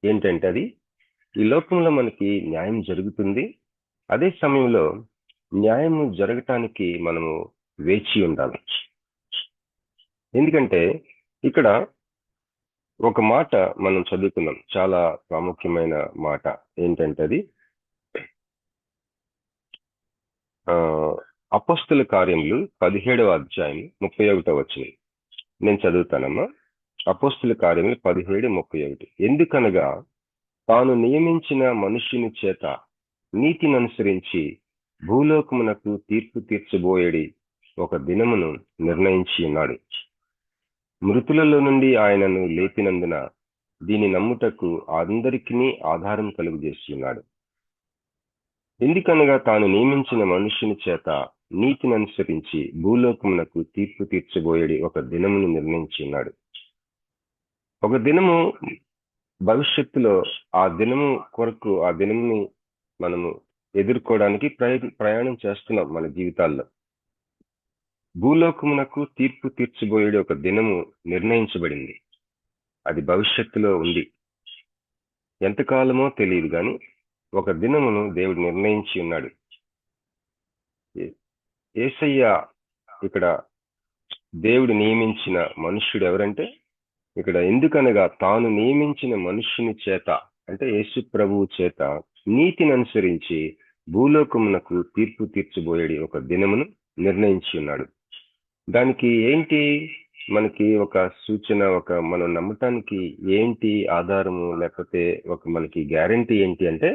ఏంటంటే అది ఈ లోకంలో మనకి న్యాయం జరుగుతుంది, అదే సమయంలో న్యాయము జరగటానికి మనము వేచి ఉండాలి. ఎందుకంటే ఇక్కడ ఒక మాట మనం చదువుకున్నాం, చాలా ప్రాముఖ్యమైన మాట. ఏంటంటే అది అపోస్తుల కార్యములు 17వ అధ్యాయం 31వ వచనం. నేను చదువుతానమ్మా. అపోస్తుల కార్యములు 17:31. ఎందుకనగా తాను నియమించిన మనుష్యుని చేత నీతిని అనుసరించి భూలోకమునకు తీర్పు తీర్చబోయేడి ఒక దినమును నిర్ణయించి ఉన్నాడు. మృతులలో నుండి ఆయనను లేపినందున దీని నమ్ముటకు అందరికీ ఆధారం కలుగజేసి ఉన్నాడు. ఎందుకనగా తాను నియమించిన మనుష్యుని చేత నీతిని అనుసరించి భూలోకమునకు తీర్పు తీర్చబోయేడి ఒక దినమును నిర్ణయించి ఉన్నాడు. ఒక దినము భవిష్యత్తులో, ఆ దినము కొరకు, ఆ దినముని మనము ఎదుర్కోవడానికి ప్రయాణం చేస్తున్నాం మన జీవితాల్లో. భూలోకమునకు తీర్పు తీర్చబోయేది ఒక దినము నిర్ణయించబడింది. అది భవిష్యత్తులో ఉంది. ఎంతకాలమో తెలియదు, కానీ ఒక దినమును దేవుడు నిర్ణయించి ఉన్నాడు. యేసయ్య ఇక్కడ దేవుడు నియమించిన మనుష్యుడు ఎవరంటే, ఇక్కడ ఎందుకనగా తాను నియమించిన మనుష్యుని చేత అంటే యేసు ప్రభువు చేత నీతిని అనుసరించి భూలోకమునకు తీర్పు తీర్చబోయేది ఒక దినమును నిర్ణయించి ఉన్నాడు. దానికి ఏంటి మనకి ఒక సూచన, ఒక మనం నమ్మటానికి ఏంటి ఆధారము, లేకపోతే ఒక మనకి గ్యారంటీ ఏంటి అంటే,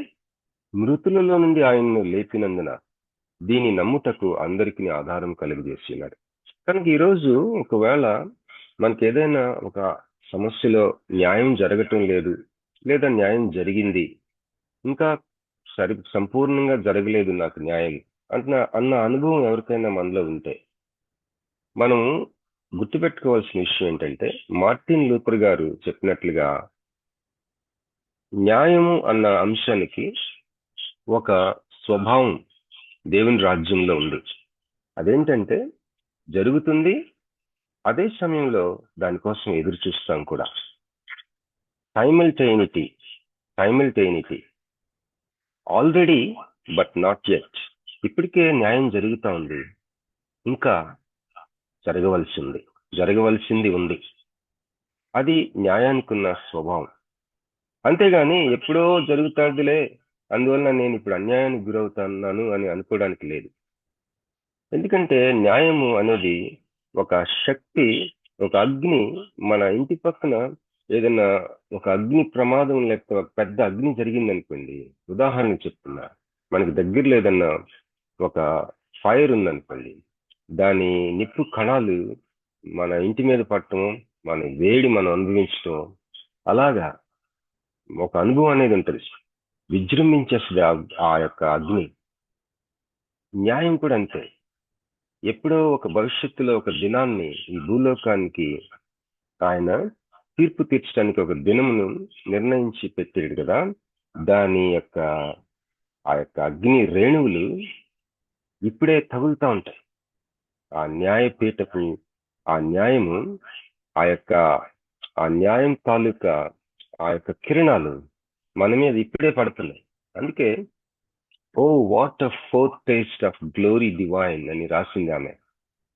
మృతులలో నుండి ఆయన్ను లేపినందున దీని నమ్ముటకు అందరికీ ఆధారం కలుగజేసి ఉన్నాడు. కనుక ఈరోజు ఒకవేళ మనకి ఏదైనా ఒక సమస్యలో న్యాయం జరగటం లేదు, లేదా న్యాయం జరిగింది ఇంకా సంపూర్ణంగా జరగలేదు నాకు న్యాయం అన్న అనుభవం ఎవరికైనా మనలో ఉంటే, మనం గుర్తుపెట్టుకోవాల్సిన విషయం ఏంటంటే, మార్టిన్ లూథర్ గారు చెప్పినట్లుగా న్యాయము అన్న అంశానికి ఒక స్వభావం దేవుని రాజ్యంలో ఉంది. అదేంటంటే జరుగుతుంది, అదే సమయంలో దానికోసం ఎదురు చూస్తాం కూడా. సైమల్టైనిటీ ఆల్రెడీ బట్ నాట్ యెట్. ఇప్పటికే న్యాయం జరుగుతూ ఉంది, ఇంకా జరగవలసింది ఉంది. అది న్యాయానికి ఉన్న స్వభావం. అంతేగాని ఎప్పుడో జరుగుతాడులే, అందువల్ల నేను ఇప్పుడు అన్యాయానికి గురవుతున్నాను అని అనుకోవడానికి లేదు. ఎందుకంటే న్యాయము అనేది ఒక శక్తి, ఒక అగ్ని. మన ఇంటి పక్కన ఏదైనా ఒక అగ్ని ప్రమాదం లేకపోతే ఒక పెద్ద అగ్ని జరిగిందనుకోండి, ఉదాహరణ చెప్తున్నా, మనకి దగ్గరలో ఏదన్నా ఒక ఫైర్ ఉందనుకోండి, దాని నిప్పు కణాలు మన ఇంటి మీద పడటం, మన వేడి మనం అనుభవించటం, అలాగా ఒక అనుభవం అనేది ఉంటుంది. విజృంభించేస్తుంది ఆ యొక్క అగ్ని. న్యాయం కూడా అంతే. ఎప్పుడో ఒక భవిష్యత్తులో ఒక దినాన్ని ఈ భూలోకానికి ఆయన తీర్పు తీర్చడానికి ఒక దినమును నిర్ణయించి పెట్టాడు కదా. దాని యొక్క ఆ యొక్క అగ్ని రేణువులు ఇప్పుడే తగులుతూ ఉంటాయి. ఆ న్యాయపీఠకు ఆ న్యాయము, ఆ న్యాయం తాలూకా ఆ యొక్క కిరణాలు మన మీద ఇప్పుడే పడుతున్నాయి. అందుకే oh what a foretaste of glory divine అని రాసింది ఆమె.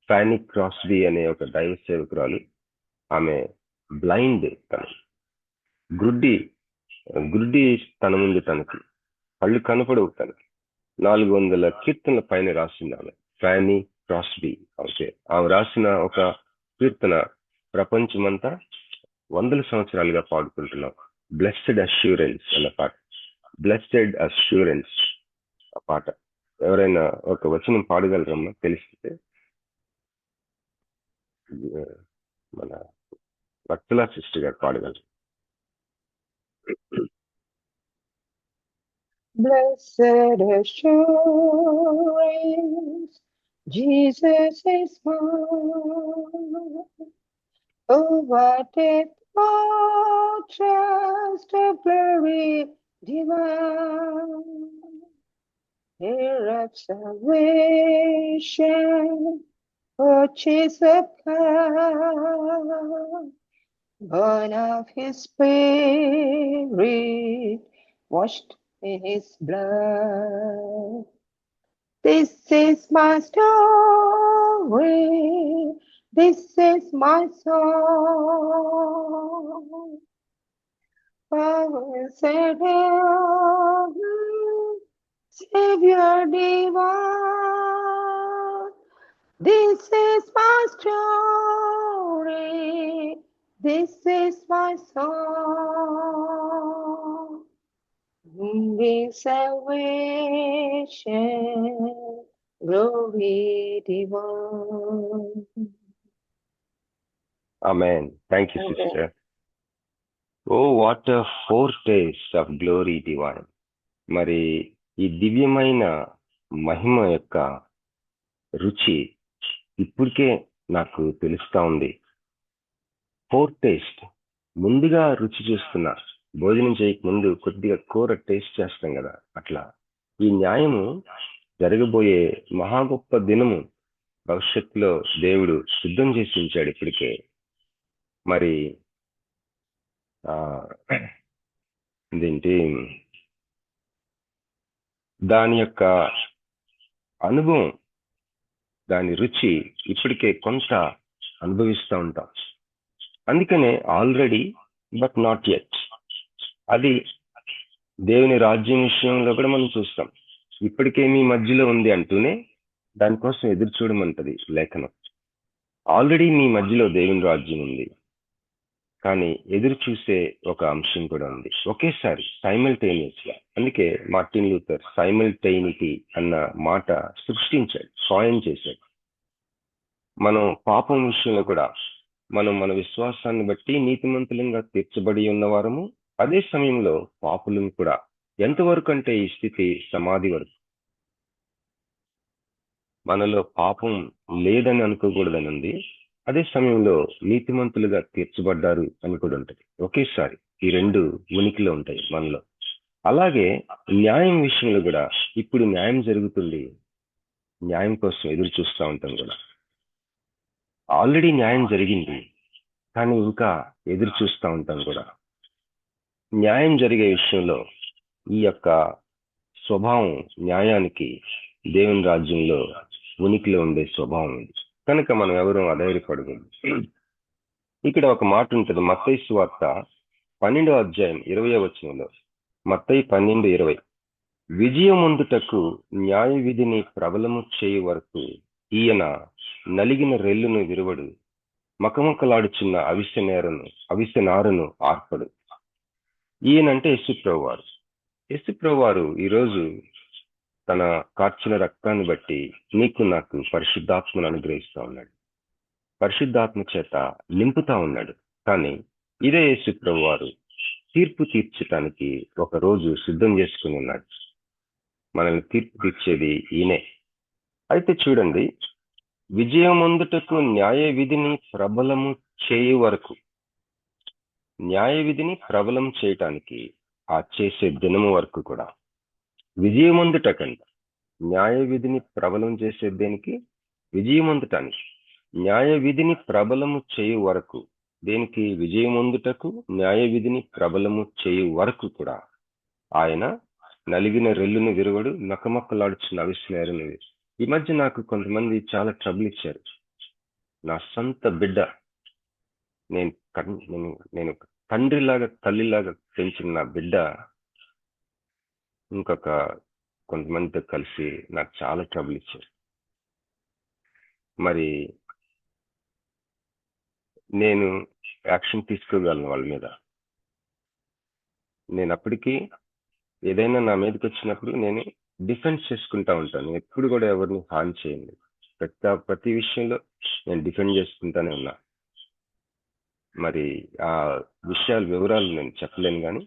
ఫానీ క్రాస్బీ అనే ఒక దైవ సేవకురాలు. ఆమె బ్లైండ్, గుడ్డి తన ముందు, తనకి కళ్ళు కనపడవు. తనకి 400 కీర్తనల పైన రాసింది ఆమె, ఫానీ క్రాస్బీ. ఆమె రాసిన ఒక కీర్తన ప్రపంచమంతా 100 సంవత్సరాలుగా పాడుకుంటున్నాం. బ్లెస్డ్ అష్యూరెన్స్ అన్న పాట. బ్లెస్డ్ అష్యూరెన్స్ ఆ పాట ఎవరైనా ఒక వచనం పాడగలరమ్మా? తెలిస్తే మన భక్తుల సిస్టర్ గారు పాడగలరు. Blessed assurance, Jesus is mine. Oh, what a trust of glory divine, here of salvation, purchase of God, born of His Spirit, washed in His blood. This is my story, this is my song. Power said, Savior divine, this is my story, this is my song. The salvation, glory divine. Amen. Thank you, Amen. sister. Oh, what a foretaste of glory divine. మరి ఈ దివ్యమైన మహిమ యొక్క రుచి ఇప్పటికే నాకు తెలుస్తా ఉంది. ఫోర్టేస్ట్, ముందుగా రుచి చూస్తున్నా. భోజనం చేయక ముందు కొద్దిగా కూర టేస్ట్ చేస్తాం కదా, అట్లా ఈ న్యాయము జరగబోయే మహా గొప్ప దినము భవిష్యత్తులో దేవుడు సిద్ధం చేసి ఉంచాడు ఇప్పటికే. మరి ఇదేంటి, దాని యొక్క అనుభవం, దాని రుచి ఇప్పటికే కొంత అనుభవిస్తూ ఉంటాం. అందుకనే ఆల్రెడీ బట్ నాట్ యెట్. అది దేవుని రాజ్యం విషయంలో కూడా మనం చూస్తాం. ఇప్పటికే మీ మధ్యలో ఉంది అంటూనే దానికోసం ఎదురు చూడమంటది లేఖనం. ఆల్రెడీ మీ మధ్యలో దేవుని రాజ్యం ఉంది, కానీ ఎదురు చూసే ఒక అంశం కూడా ఉంది ఒకేసారి, సైమల్టేనియస్ గా. అందుకే మార్టిన్ లూథర్ సైమల్టైనిటీ అన్న మాట సృష్టించాడు, కాయిన్ చేశాడు. మనం పాపం విషయంలో కూడా మనం మన విశ్వాసాన్ని బట్టి నీతిమంతులంగా తీర్చబడి ఉన్నవారము, అదే సమయంలో పాపులం కూడా. ఎంతవరకు అంటే ఈ స్థితి సమాధి వరకు. మనలో పాపం లేదని అనుకోకూడదని ఉంది. అదే సమయంలో నీతిమంతులుగా తీర్చబడ్డారు అని కూడా ఉంటుంది. ఒకేసారి ఈ రెండు ఉనికిలో ఉంటాయి మనలో. అలాగే న్యాయం విషయంలో కూడా ఇప్పుడు న్యాయం జరుగుతుంది, న్యాయం కోసం ఎదురు చూస్తూ ఉంటాం కూడా. ఆల్రెడీ న్యాయం జరిగింది, కానీ ఇంకా ఎదురు చూస్తూ ఉంటాం కూడా. న్యాయం జరిగే విషయంలో ఈ యొక్క స్వభావం, న్యాయానికి దేవుని రాజ్యంలో ఉనికిలో ఉండే స్వభావం ఉంది. కనుక మనం ఎవరూ అధైర్యపడకూడదు. ఇక్కడ ఒక మాట ఉంటుంది, మత్తయి సువార్త 12వ అధ్యాయం 20వ వచనంలో. మత్తయి 12:20, విజయముందుటకు న్యాయ విధిని ప్రబలము చేయు వరకు ఈయన నలిగిన రెల్లును విరువడు, మకమకలాడుచున్న అవిసె నారును ఆర్పడు. ఈయనంటే యేసుప్రభువు వారు. యేసుప్రభువు వారు ఈరోజు తన కార్చిన రక్తాన్ని బట్టి నీకు నాకు పరిశుద్ధాత్మను అనుగ్రహిస్తా ఉన్నాడు, పరిశుద్ధాత్మ చేత నింపుతా ఉన్నాడు. కానీ ఇదే యేసుప్రభువు వారు తీర్పు తీర్చటానికి ఒక రోజు సిద్ధం చేసుకుని ఉన్నాడు. మనల్ని తీర్పు తీర్చేది ఈయనే. అయితే చూడండి, విజయమందుటకు న్యాయ విధిని ప్రబలము చేయు వరకు, న్యాయ విధిని ప్రబలం చేయటానికి ఆ చేసే దినము వరకు కూడా, విజయమందుటకంట న్యాయ విధిని ప్రబలం చేసే దేనికి? విజయమందుటానికి. న్యాయ విధిని ప్రబలము చేయు వరకు, దేనికి? విజయమందుటకు న్యాయ విధిని ప్రబలము చేయు వరకు కూడా ఆయన నలిగిన రెల్లును విరువడు, నకమక్కలాడుచున్న అవిస్నేరును. ఈ మధ్య నాకు కొంతమంది చాలా ట్రబుల్ ఇచ్చారు. నా సొంత బిడ్డ, నేను తండ్రిలాగా తల్లిలాగా పెంచిన నా బిడ్డ ఇంకొక కొంతమందితో కలిసి నాకు చాలా ట్రబుల్ ఇచ్చారు. మరి నేను యాక్షన్ తీసుకోగలను వాళ్ళ మీద. నేను అప్పటికీ ఏదైనా నా మీదకి వచ్చినప్పుడు నేను డిఫెన్స్ చేసుకుంటా ఉంటాను. ఎప్పుడు కూడా ఎవరిని హాని చేయండి. ప్రతి విషయంలో నేను డిఫెండ్ చేసుకుంటానే ఉన్నా. మరి ఆ వివరాలు నేను చెప్పలేను, కానీ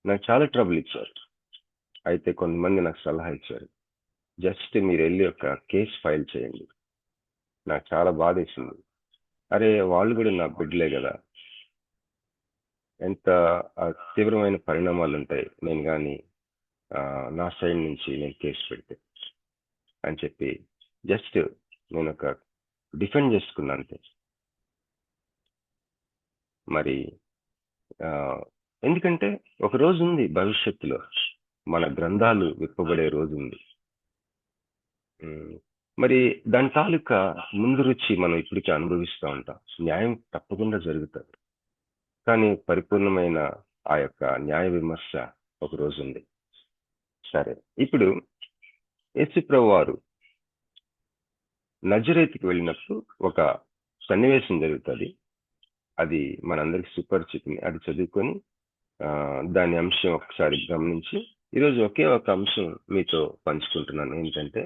నాకు చాలా ట్రబుల్ ఇచ్చారు. అయితే కొంతమంది నాకు సలహా ఇచ్చారు, జస్ట్ మీరు వెళ్ళి ఒక కేసు ఫైల్ చేయండి. నాకు చాలా బాధేసింది. అరే, వాళ్ళు కూడా నా బిడ్డలే కదా, ఎంత తీవ్రమైన పరిణామాలు ఉంటాయి నేను కానీ నా సైడ్ నుంచి నేను కేసు పెడితే అని చెప్పి జస్ట్ నేను ఒక డిఫెండ్ చేసుకున్నాను అంతే. మరి ఎందుకంటే ఒక రోజు ఉంది, భవిష్యత్తులో మన గ్రంథాలు విప్పబడే రోజు ఉంది. మరి దాని తాలూకా ముందు రుచి మనం ఇప్పటికే అనుభవిస్తూ ఉంటాం. న్యాయం తప్పకుండా జరుగుతుంది, కానీ పరిపూర్ణమైన ఆ యొక్క న్యాయ విమర్శ ఒక రోజు ఉంది. సరే, ఇప్పుడు యేసుప్రభువు వారు నజరేతుకి వెళ్ళినప్పుడు ఒక సన్నివేశం జరుగుతుంది. అది మనందరికి సుపరిచితమే. అది చదువుకొని దాని అంశం ఒకసారి గమనించి ఈరోజు ఒకే ఒక అంశం మీతో పంచుకుంటున్నాను. ఏంటంటే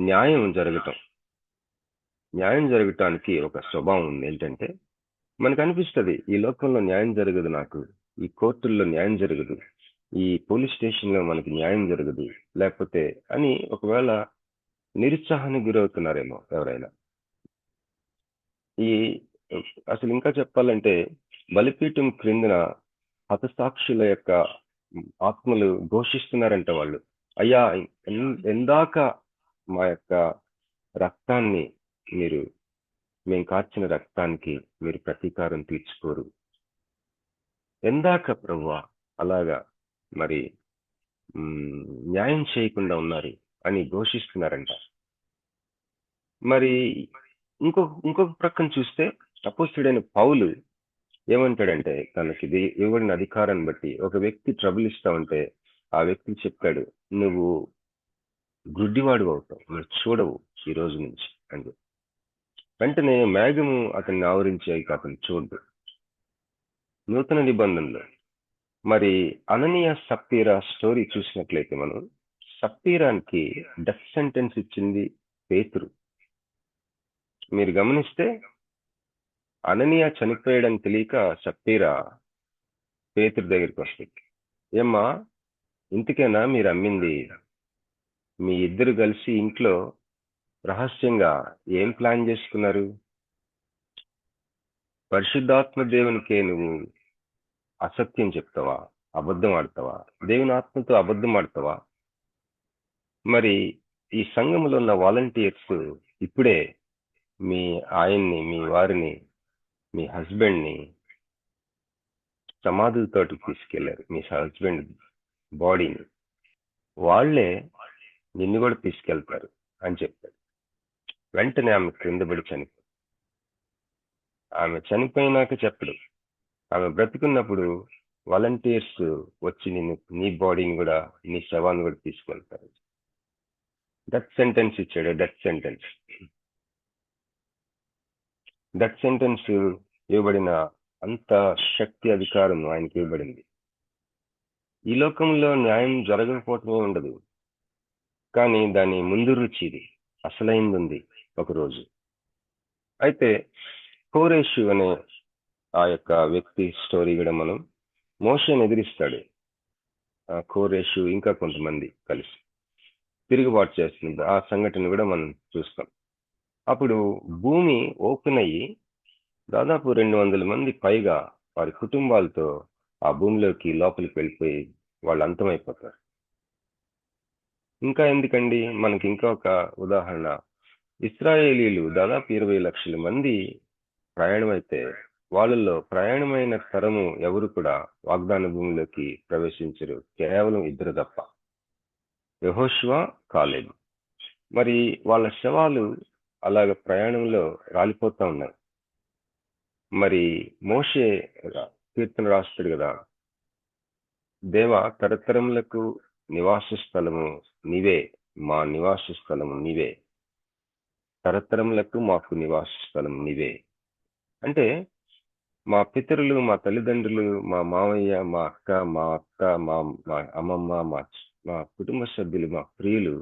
న్యాయం జరగటం. న్యాయం జరగటానికి ఒక స్వభావం ఉంది. ఏంటంటే మనకు అనిపిస్తుంది, ఈ లోకంలో న్యాయం జరగదు, నాకు ఈ కోర్టుల్లో న్యాయం జరగదు, ఈ పోలీస్ స్టేషన్లో మనకి న్యాయం జరగదు, లేకపోతే అని ఒకవేళ నిరుత్సాహానికి గురవుతున్నారేమో ఎవరైనా. అసలు ఇంకా చెప్పాలంటే బలిపీఠం క్రిందన హతసాక్షుల యొక్క ఆత్మలు ఘోషిస్తున్నారంట. వాళ్ళు, అయ్యా, ఎందాక మా యొక్క రక్తాన్ని మేము కార్చిన రక్తానికి మీరు ప్రతీకారం తీర్చుకోరు, ఎందాక ప్రభువా అలాగా మరి న్యాయం చేయకుండా ఉన్నారు అని ఘోషిస్తున్నారంట. మరి ఇంకొక ప్రక్కన చూస్తే అపోస్తలుడైన పౌలు ఏమంటాడంటే, తనకి ఇవ్వడిన అధికారాన్ని బట్టి ఒక వ్యక్తి ట్రబుల్ ఇస్తా ఉంటే ఆ వ్యక్తికి చెప్పాడు, నువ్వు గుడ్డివాడు అవుతావు, నువ్వు చూడవు ఈ రోజు నుంచి అని. వెంటనే మేఘము అతన్ని ఆవరించి అతను చూడు. నూతన నిబంధనలో మరి అననీయ సప్పీరా స్టోరీ చూసినట్లయితే మనం సప్పీరానికి డెత్ సెంటెన్స్ ఇచ్చింది పేతురు. మీరు గమనిస్తే అననీయ చనిపోయాడని తెలియక సప్పీరా పేతురు దగ్గరికి వస్తుంది. ఏమ్మా, ఇంతకేనా మీరు అమ్మింది? మీ ఇద్దరు కలిసి ఇంట్లో రహస్యంగా ఏం ప్లాన్ చేసుకున్నారు? పరిశుద్ధాత్మ దేవునికే నువ్వు అసత్యం చెప్తావా, అబద్ధం ఆడతావా? దేవుని ఆత్మతో అబద్ధం ఆడతావా? మరి ఈ సంఘములో ఉన్న వాలంటీర్స్ ఇప్పుడే మీ ఆయన్ని, మీ వారిని, మీ హస్బెండ్ని సమాధులతోటి తీసుకెళ్లారు. మీ హస్బెండ్ బాడీని వాళ్లే నిన్ను కూడా తీసుకెళ్తారు అని చెప్పారు. వెంటనే ఆమె క్రింద పడి చనిపోయింది. ఆమె చనిపోయినాక చెప్పడు, ఆమె బ్రతుకున్నప్పుడు వాలంటీర్స్ వచ్చి నీ బాడీని కూడా, నీ శవాన్ని కూడా తీసుకెళ్తారు. డెత్ సెంటెన్స్ ఇచ్చాడు. డెత్ సెంటెన్స్ ఇవ్వబడిన అంత శక్తి, అధికారం ఆయనకి ఇవ్వబడింది. ఈ లోకంలో న్యాయం జరగకపోవటమే ఉండదు, కానీ దాని ముందు రుచి ఇది, అసలైంది ఉంది ఒకరోజు. అయితే కోరేషు అనే ఆ యొక్క వ్యక్తి స్టోరీ కూడా మనం, మోషేని ఎదిరిస్తాడు కోరేషు ఇంకా కొంతమంది కలిసి తిరుగుబాటు చేస్తుంది. ఆ సంఘటన కూడా మనం చూస్తాం. అప్పుడు భూమి ఓపెన్ అయ్యి దాదాపు 200 మంది పైగా వారి కుటుంబాలతో ఆ భూమిలోకి లోపలికి వెళ్ళిపోయి వాళ్ళు అంతమైపోతారు. ఇంకా ఎందుకండి, మనకి ఇంకా ఒక ఉదాహరణ, ఇశ్రాయేలీలు దాదాపు 20 లక్షల మంది ప్రయాణం అయితే వాళ్ళల్లో ప్రయాణమైన తరము ఎవరు కూడా వాగ్దాన భూమిలోకి ప్రవేశించరు, కేవలం 2 తప్ప, యెహోషువ, కాలేబు. మరి వాళ్ళ శవాలు అలాగ ప్రయాణంలో రాలిపోతా ఉన్నాయి. మరి మోషే కీర్తన రాస్తాడు కదా, దేవా తరతరములకు నివాస స్థలము నీవే, మా నివాస స్థలము నీవే, తరతరములకు మాకు నివాస స్థలం నీవే. అంటే మా పితరులు, మా తల్లిదండ్రులు, మా మామయ్య, మా అక్క, మా అమ్మమ్మ, మా కుటుంబ సభ్యులు, మా ప్రియులు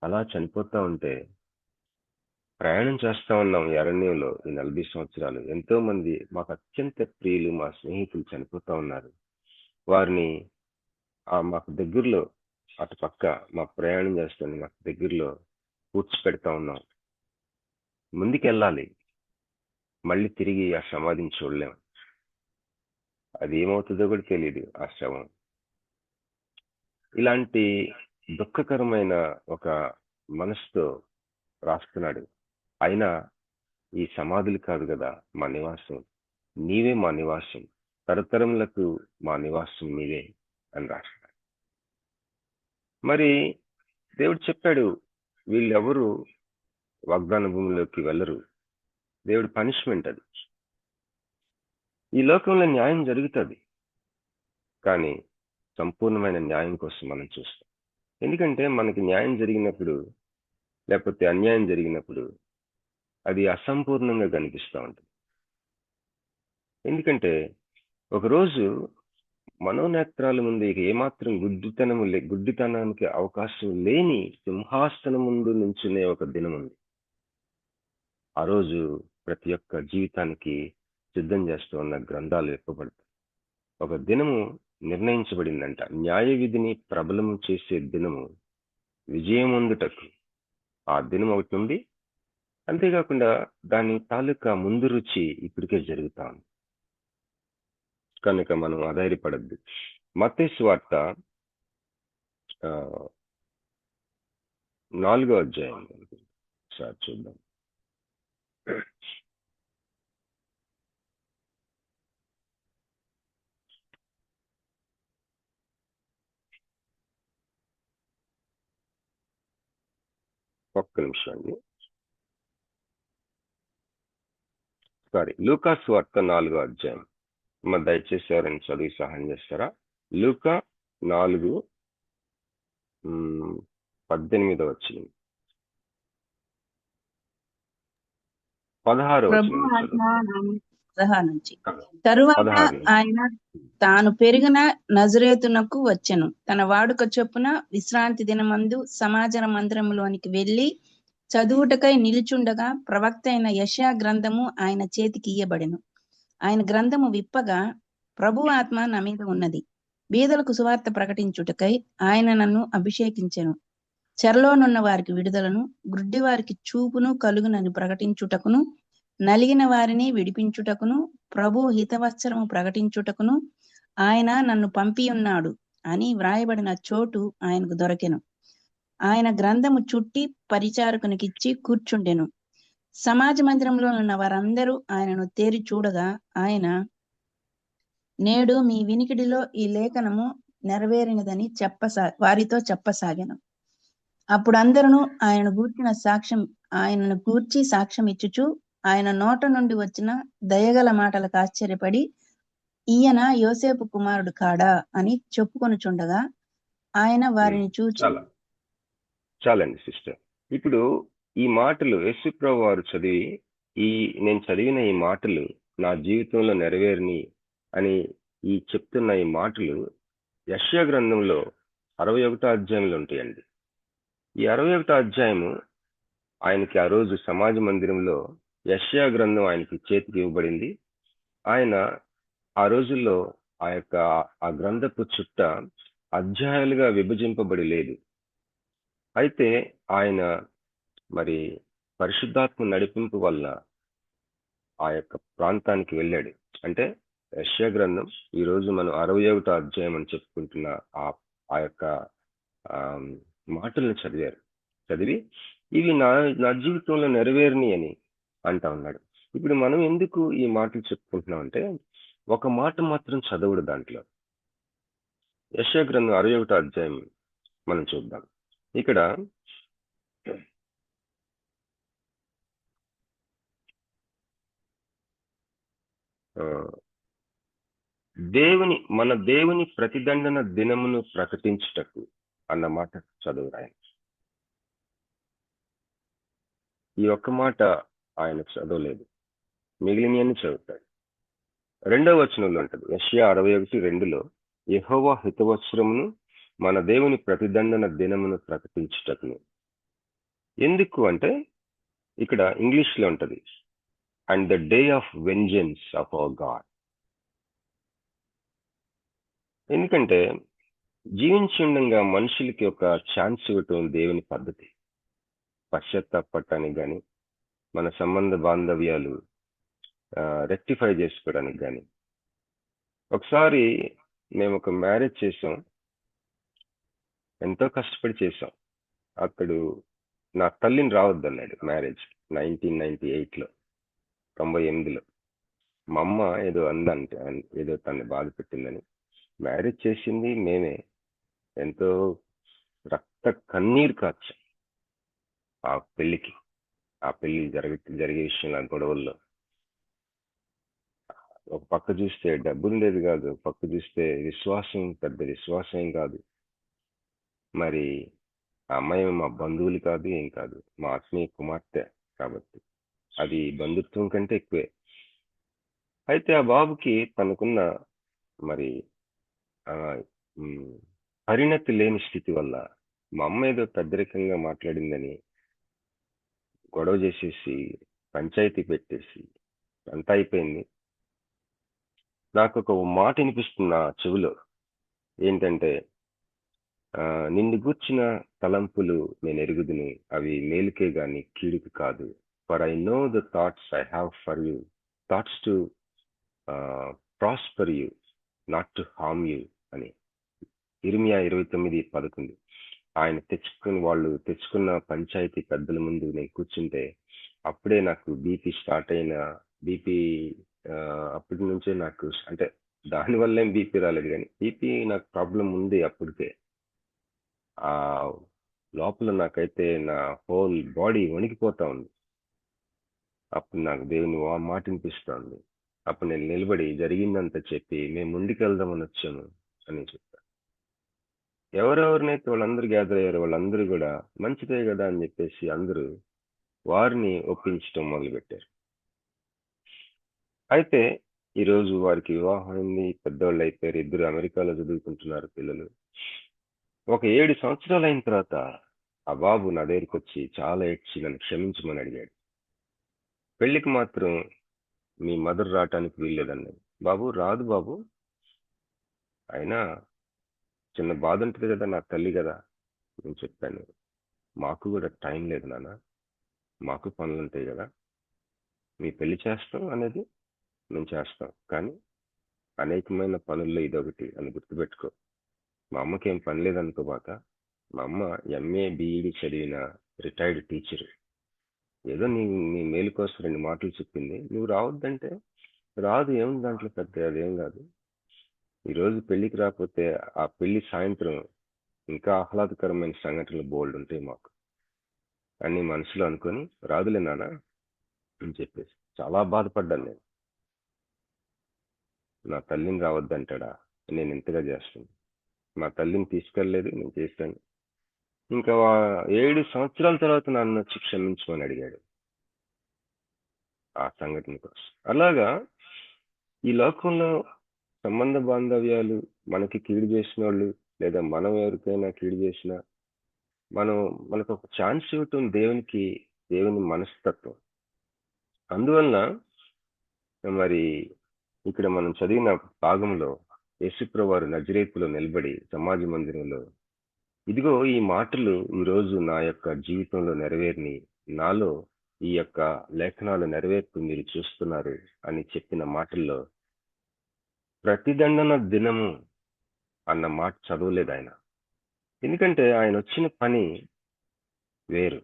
అలా చనిపోతా ఉంటే ప్రయాణం చేస్తా ఉన్నాం ఈ అరణ్యంలో ఈ 40 సంవత్సరాలు. ఎంతో మంది మాకు అత్యంత ప్రియులు, మా స్నేహితులు చనిపోతా ఉన్నారు. వారిని మాకు దగ్గరలో, అటు పక్క మా ప్రయాణం చేస్తాను మాకు దగ్గరలో కూర్చిపెడతా ఉన్నాం. ముందుకెళ్ళాలి, మళ్ళీ తిరిగి ఆ సమాధిని చూడలేం. అది ఏమవుతుందో కూడా తెలియదు ఆ శవం. ఇలాంటి దుఃఖకరమైన ఒక మనసుతో రాస్తున్నాడు. అయినా ఈ సమాధులు కాదు కదా మా నివాసం, నీవే మా నివాసం, తరతరములకు మా నివాసం నీవే అని రాస్తున్నాడు. మరి దేవుడు చెప్పాడు, వీళ్ళెవరు వాగ్దాన భూమిలోకి వెళ్ళరు. దేవుడి పనిష్మెంట్ అది. ఈ లోకంలో న్యాయం జరుగుతుంది, కానీ సంపూర్ణమైన న్యాయం కోసం మనం చూస్తాం. ఎందుకంటే మనకి న్యాయం జరిగినప్పుడు, లేకపోతే అన్యాయం జరిగినప్పుడు అది అసంపూర్ణంగా కనిపిస్తూ ఉంటుంది. ఎందుకంటే ఒకరోజు మనోనేత్రాల ముందు ఇక ఏమాత్రం గుడ్డితనానికి అవకాశం లేని సింహాసనం ముందు నుంచునే ఒక దినం ఉంది. ఆ రోజు ప్రతి ఒక్క జీవితానికి సిద్ధం చేస్తూ ఉన్న గ్రంథాలు విప్పబడతాయి. ఒక దినము నిర్ణయించబడిందంట, న్యాయ విధిని ప్రబలము చేసే దినము, విజయముందుటకు ఆ దినం ఒకటి ఉంది. అంతేకాకుండా దాని తాలూకా ముందు రుచి ఇప్పటికే జరుగుతా ఉంది. కనుక మనం ఆధారపడద్దు. మత్తయి సువార్త 4వ అధ్యాయం సార్ చూద్దాం. ఒక్క నిమిషం అండి. లూకా సువార్త 4వ అధ్యాయం. దయచేసి ఎవరైనా చదివి సహాయం చేస్తారా? లూకా 4:18 వచ్చింది. 16 నుంచి తరువాత ఆయన తాను పెరిగిన నజరేతునకు వచ్చెను. తన వాడుక చొప్పున విశ్రాంతి దినమందు సమాజ మందిరంలోనికి వెళ్లి చదువుటకై నిలుచుండగా ప్రవక్త అయిన యెషయా గ్రంథము ఆయన చేతికి ఇయ్యబడెను. ఆయన గ్రంథము విప్పగా, ప్రభువు ఆత్మ నా మీద ఉన్నది, బీదలకు సువార్త ప్రకటించుటకై ఆయన నన్ను అభిషేకించెను, చెరలోనున్న వారికి విడుదలను, గుడ్డి వారికి చూపును కలుగునని ప్రకటించుటకును, నలిగిన వారిని విడిపించుటకును ప్రభు హితవత్సరము ప్రకటించుటకును ఆయన నన్ను పంపియున్నాడు అని వ్రాయబడిన చోటు ఆయనకు దొరకెను. ఆయన గ్రంథము చుట్టి పరిచారకునికిచ్చి కూర్చుండెను. సమాజ మందిరంలో ఉన్న వారందరూ ఆయనను తేరి చూడగా ఆయన, నేడు మీ వినికిడిలో ఈ లేఖనము నెరవేరినదని వారితో చెప్పసాగాను. అప్పుడు అందరూ ఆయనను గూర్చి సాక్ష్యం ఇచ్చుచు ఆయన నోట నుండి వచ్చిన దయగల మాటలకు ఆశ్చర్యపడి, ఈయన యోసేపు కుమారుడు కాడా అని చెప్పుకొనుచుండగా ఆయన వారిని చూచి, చాలండి సిస్టర్. ఇప్పుడు ఈ మాటలు యేసుప్రభు వారు నేను చదివిన ఈ మాటలు నా జీవితంలో నెరవేరిని అని చెప్తున్న ఈ మాటలు యెషయా గ్రంథంలో 61వ అధ్యాయంలో ఉంటాయండి. ఈ 61వ అధ్యాయము ఆయనకి ఆ రోజు సమాజ మందిరంలో యెషయా గ్రంథం ఆయనకి చేతికి ఇవ్వబడింది. ఆయన ఆ రోజుల్లో ఆ గ్రంథపు చుట్ట అధ్యాయాలుగా విభజింపబడి లేదు. అయితే ఆయన మరి పరిశుద్ధాత్మ నడిపింపు వల్ల ఆ యొక్క ప్రాంతానికి వెళ్ళాడు. అంటే యెషయా గ్రంథం ఈ రోజు మనం 61వ అధ్యాయం అని చెప్పుకుంటున్న ఆ యొక్క మాటలను చదివి ఇవి నా జీవితంలో నెరవేరిని అని అంటా ఉన్నాడు. ఇప్పుడు మనం ఎందుకు ఈ మాటలు చెప్పుకుంటున్నాం అంటే, ఒక మాట మాత్రం చదవడు దాంట్లో. యెషయా గ్రంథం 61వ అధ్యాయం మనం చూద్దాం. ఇక్కడ మన దేవుని ప్రతిదండన దినమును ప్రకటించుటకు అన్న మాట చదువురాయన. ఈ ఒక్క మాట ఆయన చదవలేదు, మిగిలినవన్నీ చదువుతాడు. 2వ వచనంలో ఉంటుంది, యెషయా 61:2లో, యెహోవా హితవత్సరమును మన దేవుని ప్రతిదండన దినమును ప్రకటించుటకును. ఎందుకు అంటే ఇక్కడ ఇంగ్లీష్ లో ఉంటది, and the day of vengeance of our God. ఎందుకంటే జీవించి ఉండగా మనుషులకి ఒక ఛాన్స్ ఇవ్వటం దేవుని పద్ధతి. పశ్చాత్తాపడటానికి కానీ, మన సంబంధ బాంధవ్యాలు రెక్టిఫై చేసుకోవడానికి కానీ. ఒకసారి మేము ఒక మ్యారేజ్ చేసాం, ఎంతో కష్టపడి చేసాం. అతడు నా తల్లిని రావద్దన్నాడు మ్యారేజ్ 1998లో, 98లో. మా అమ్మ ఏదో అందంటే, ఏదో తనని బాధ పెట్టిందని మ్యారేజ్ చేసింది మేమే. ఎంతో రక్త కన్నీరు కార్చాం ఆ పెళ్లికి. ఆ పెళ్లి జరిగే విషయంలో, గొడవల్లో. ఒక పక్క చూస్తే డబ్బు ఉండేది కాదు, ఒక పక్క చూస్తే పెద్ద విశ్వాసం కాదు. మరి ఆ అమ్మాయి మా బంధువులు కాదు, ఏం కాదు, మా ఆత్మీయ కుమార్తె కాబట్టి అది బంధుత్వం కంటే ఎక్కువే. అయితే ఆ బాబుకి తనకున్న మరి పరిణతి లేని స్థితి వల్ల మా అమ్మ ఏదో పెద్దరికంగా మాట్లాడిందని గొడవ చేసేసి పంచాయతీ పెట్టేసి అంతా అయిపోయింది. నాకు ఒక మాట వినిపిస్తున్న చెవిలో, ఏంటంటే, నిన్ను గూర్చిన తలంపులు నేను ఎరుగుదును, అవి మేలుకే గాని కీడుకు కాదు. For I know the thoughts I have for you, thoughts to prosper you, not to harm you అని. ఇర్మియా 29:11. వాళ్ళు తెచ్చుకున్న పంచాయతీ పెద్దల ముందు నేను కూర్చుంటే అప్పుడే నాకు బీపీ అప్పటి నుంచే నాకు, అంటే దానివల్ల ఏం బీపీ రాలేదు, కానీ బీపీ నాకు ప్రాబ్లం ఉంది అప్పటికే. ఆ లోపల నాకైతే నా హోల్ బాడీ వణికిపోతా ఉంది. అప్పుడు నాకు దేవుని మాట వినిపిస్తా ఉంది. అప్పుడు నేను నిలబడి జరిగిందంతా చెప్పి, మేము ముందుకెళ్దామని వచ్చాము అని చెప్పాను. ఎవరెవరినైతే వాళ్ళందరూ గ్యాదర్ అయ్యారో వాళ్ళందరూ కూడా మంచిదే కదా అని చెప్పేసి అందరూ వారిని ఒప్పించడం మొదలుపెట్టారు. అయితే ఈరోజు వారికి వివాహం అయింది, పెద్దవాళ్ళు అయిపోయారు, 2 అమెరికాలో చదువుకుంటున్నారు పిల్లలు. ఒక 7 సంవత్సరాలు అయిన తర్వాత ఆ బాబు నా దగ్గరికి వచ్చి చాలా ఏడ్చి నన్ను క్షమించమని అడిగాడు. పెళ్లికి మాత్రం మీ మదర్ రావటానికి వీల్లేదన్నాడు. బాబు రాదు బాబు, అయినా చిన్న బాధ ఉంటుంది కదా, నా తల్లి కదా. నేను చెప్పాను, మాకు కూడా టైం లేదు నాన్న, మాకు పనులు ఉంటాయి కదా, మీ పెళ్లి చేస్తాం అనేది మేము చేస్తాం, కానీ అనేకమైన పనుల్లో ఇదొకటి అని గుర్తుపెట్టుకో. మా అమ్మకి ఏం పని లేదనుకోబాక. మా అమ్మ ఎంఏ బిఈడి చదివిన రిటైర్డ్ టీచర్. ఏదో నీ మేలు కోసం 2 మాటలు చెప్పింది. నువ్వు రావద్దంటే రాదు, ఏముంది దాంట్లో పెద్ద, అదేం కాదు. ఈరోజు పెళ్లికి రాకపోతే ఆ పెళ్లి సాయంత్రం ఇంకా ఆహ్లాదకరమైన సంఘటనలు బోల్డ్ ఉంటాయి మాకు అని మనసులో అనుకొని, రాదులే నాన్న అని చెప్పేసి చాలా బాధపడ్డాను నేను. నా తల్లిని రావద్దంటాడా, నేను ఇంతగా చేస్తాను. మా తల్లిని తీసుకెళ్ళలేదు, నేను చేశాను. ఇంకా 7 సంవత్సరాల తర్వాత నన్ను వచ్చి క్షమించమని అడిగాడు ఆ సంఘటన కోసం. అలాగా ఈ లోకంలో సంబంధ బాంధవ్యాలు మనకి కీడు చేసిన వాళ్ళు, లేదా మనం ఎవరికైనా కీడు చేసినా మనకు ఒక ఛాన్స్ ఇవ్వటం దేవుని మనస్తత్వం. అందువలన మరి ఇక్కడ మనం చదివిన భాగంలో యేసుప్రభువు వారు నజరేతులో నిలబడి సమాజ మందిరంలో, ఇదిగో ఈ మాటలు ఈరోజు నా యొక్క జీవితంలో నెరవేరిని, నాలో ఈ యొక్క లేఖనాలు నెరవేర్పు మీరు చూస్తున్నారు అని చెప్పిన మాటల్లో ప్రతిదండన దినము అన్న మాట చదవలేదు ఆయన. ఎందుకంటే ఆయన వచ్చిన పని వేరు.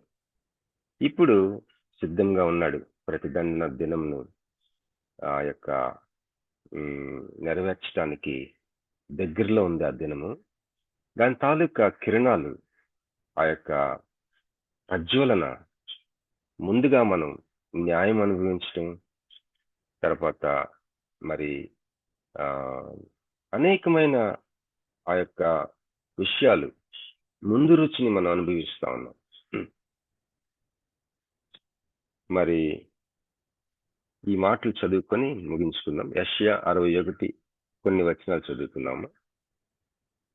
ఇప్పుడు సిద్ధంగా ఉన్నాడు ప్రతిదండన దినంను ఆ యొక్క నెరవేర్చడానికి దగ్గరలో ఉంది ఆ దినము. దాని తాలూకా కిరణాలు, ఆ యొక్క ప్రజ్వలన ముందుగా మనం న్యాయం అనుభవించడం, తర్వాత మరి అనేకమైన ఆ యొక్క విషయాలు ముందు రుచిని మనం అనుభవిస్తా ఉన్నాం. మరి ఈ మాటలు చదువుకొని ముగించుకుందాం. యెషయా 61 కొన్ని వచనాలు చదువుకుందామా?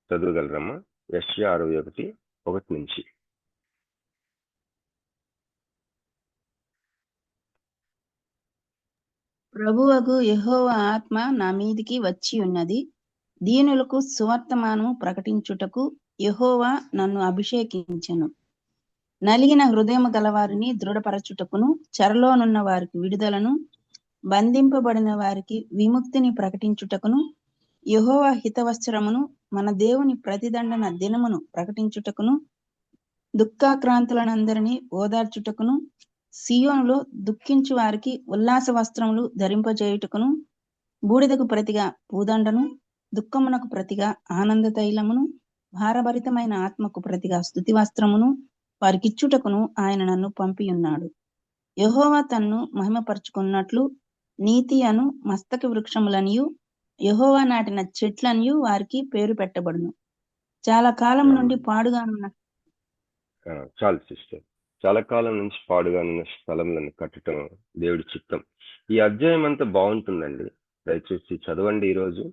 చదవగలరమ్మా? యెషయా 61:1 నుంచి. ప్రభువగు యెహోవా ఆత్మ నా మీదికి వచ్చి ఉన్నది, దీనులకు సువర్తమానము ప్రకటించుటకు యెహోవా నన్ను అభిషేకించెను. నలిగిన హృదయము గలవారిని దృఢపరచుటకును, చెరలోనున్న వారికి విడుదలను, బంధింపబడిన వారికి విముక్తిని ప్రకటించుటకును, యెహోవా హితవస్త్రమును, మన దేవుని ప్రతిదండన దినమును ప్రకటించుటకును, దుఃఖాక్రాంతులనందరినీ ఓదార్చుటకును, సియోనులో దుఃఖించు వారికి ఉల్లాస వస్త్రములు ధరింపజేయుటకును, బూడిదకు ప్రతిగా పూదండను, దుఃఖమునకు ప్రతిగా ఆనంద తైలమును, భారభరితమైన ఆత్మకు ప్రతిగా స్తుతి వస్త్రమును వారికిచ్చుటకును ఆయన నన్ను పంపియున్నాడు. యెహోవా తన్ను మహిమపరుచుకున్నట్లు నీతి అను మస్తక వృక్షములనియు యెహోవా నాటిన చెట్లనియు వారికి పేరు పెట్టబడును. చాలా కాలం నుండి పాడుగానున్న చాలు సిస్టర్. చాలా కాలం నుంచి పాడుగానున్న స్థలములను కట్టడం దేవుడి చిత్తం. ఈ అధ్యాయం అంతా బాగుంటుందండి, దయచేసి చదవండి ఈరోజు.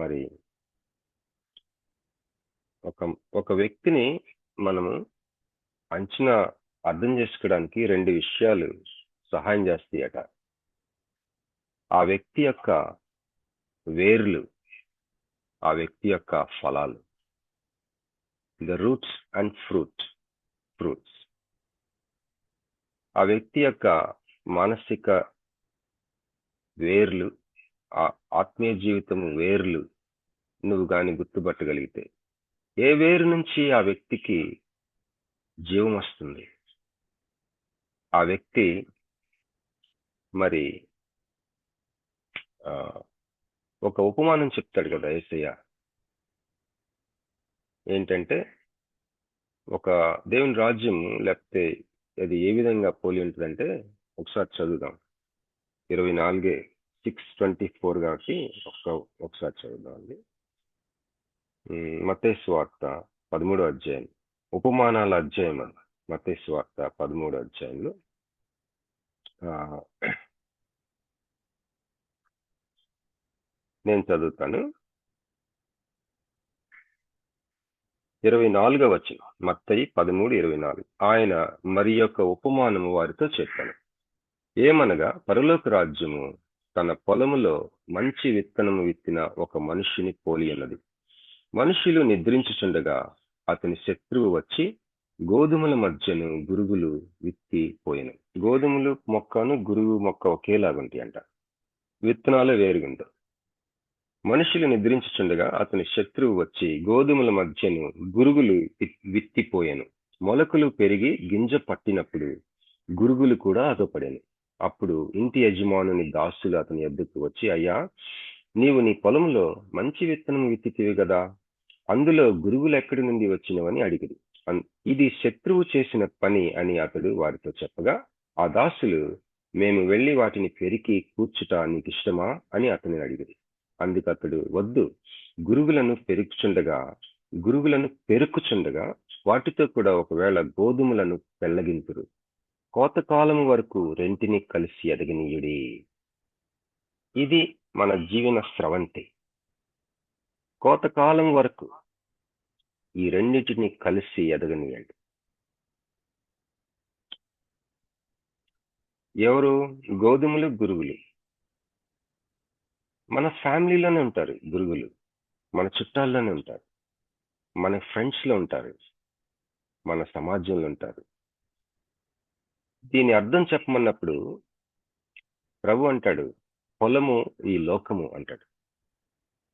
మరి ఒక వ్యక్తిని మనము అంచనా అర్థం చేసుకోవడానికి 2 విషయాలు సహాయం చేస్తాయట. ఆ వ్యక్తి యొక్క వేర్లు, ఆ వ్యక్తి యొక్క ఫలాలు. The roots and fruits. ఆ వ్యక్తి యొక్క మానసిక వేర్లు, ఆత్మీయ జీవితం వేర్లు నువ్వు కానీ గుర్తుపట్టగలిగితే, ఏ వేరు నుంచి ఆ వ్యక్తికి జీవం వస్తుంది. ఆ వ్యక్తి మరి ఒక ఉపమానం చెప్తాడు కదా యేసయ్య. ఏంటంటే ఒక దేవుని రాజ్యం, లేకపోతే అది ఏ విధంగా పోలి ఉంటుందంటే, ఒకసారి చదువుదాం. 24:6-24 కాబట్టి ఒకసారి చదువుదాం అండి. మత్తయి సువార్త 13వ అధ్యాయం, ఉపమానాల అధ్యాయం అది. మత్తయి సువార్త 13వ అధ్యాయంలో నేను చదువుతాను. 24వ వచనం, మత్తయి 13:24. ఆయన మరి యొక్క ఉపమానము వారితో చెప్పాను. ఏమనగా, పరలోక రాజ్యము తన పొలములో మంచి విత్తనము విత్తిన ఒక మనుష్యుని పోలి ఉన్నది. మనుష్యులు నిద్రించుచుండగా అతని శత్రువు వచ్చి గోధుమల మధ్యను గురుగులు విత్తి పోయెను. గోధుమలు మొక్కను గురుగు మొక్క ఒకేలాగుంటాయి అంట, విత్తనాలు వేరుగుంటాయి. మనుషులు నిద్రించుచుండగా అతని శత్రువు వచ్చి గోధుమల మధ్యను గురుగులు విత్తిపోయెను. మొలకలు పెరిగి గింజ పట్టినప్పుడు గురుగులు కూడా అదోపడెను. అప్పుడు ఇంటి యజమానుని దాసులు అతని యొద్దకు వచ్చి, అయ్యా, నీవు నీ పొలంలో మంచి విత్తనం విత్తితివి కదా, అందులో గురుగులు ఎక్కడి నుండి వచ్చినవని అడిగిరి. ఇది శత్రువు చేసిన పని అని అతడు వారితో చెప్పగా, ఆ దాసులు, మేము వెళ్లి వాటిని పెరికి కూర్చుట నీకు ఇష్టమా అని అతని అడిగిరి. అందుకు అతడు, వద్దు, గురుగులను పెరుకుచుండగా వాటితో కూడా ఒకవేళ గోధుమలను పెళ్లగింతురు. కోతకాలం వరకు రెంటిని కలిసి ఎదగనీయుడి. ఇది మన జీవన స్రవంతి. కోతకాలం వరకు ఈ రెండింటిని కలిసి ఎదగనీయండి. ఎవరు? గోధుమలు, గురుగులు. మన ఫ్యామిలీలోనే ఉంటారు గురుగులు, మన చుట్టాల్లోనే ఉంటారు, మన ఫ్రెండ్స్ లో ఉంటారు, మన సమాజంలో ఉంటారు. దీని అర్థం చెప్పమన్నప్పుడు ప్రభు అంటాడు, పొలము ఈ లోకము అంటాడు.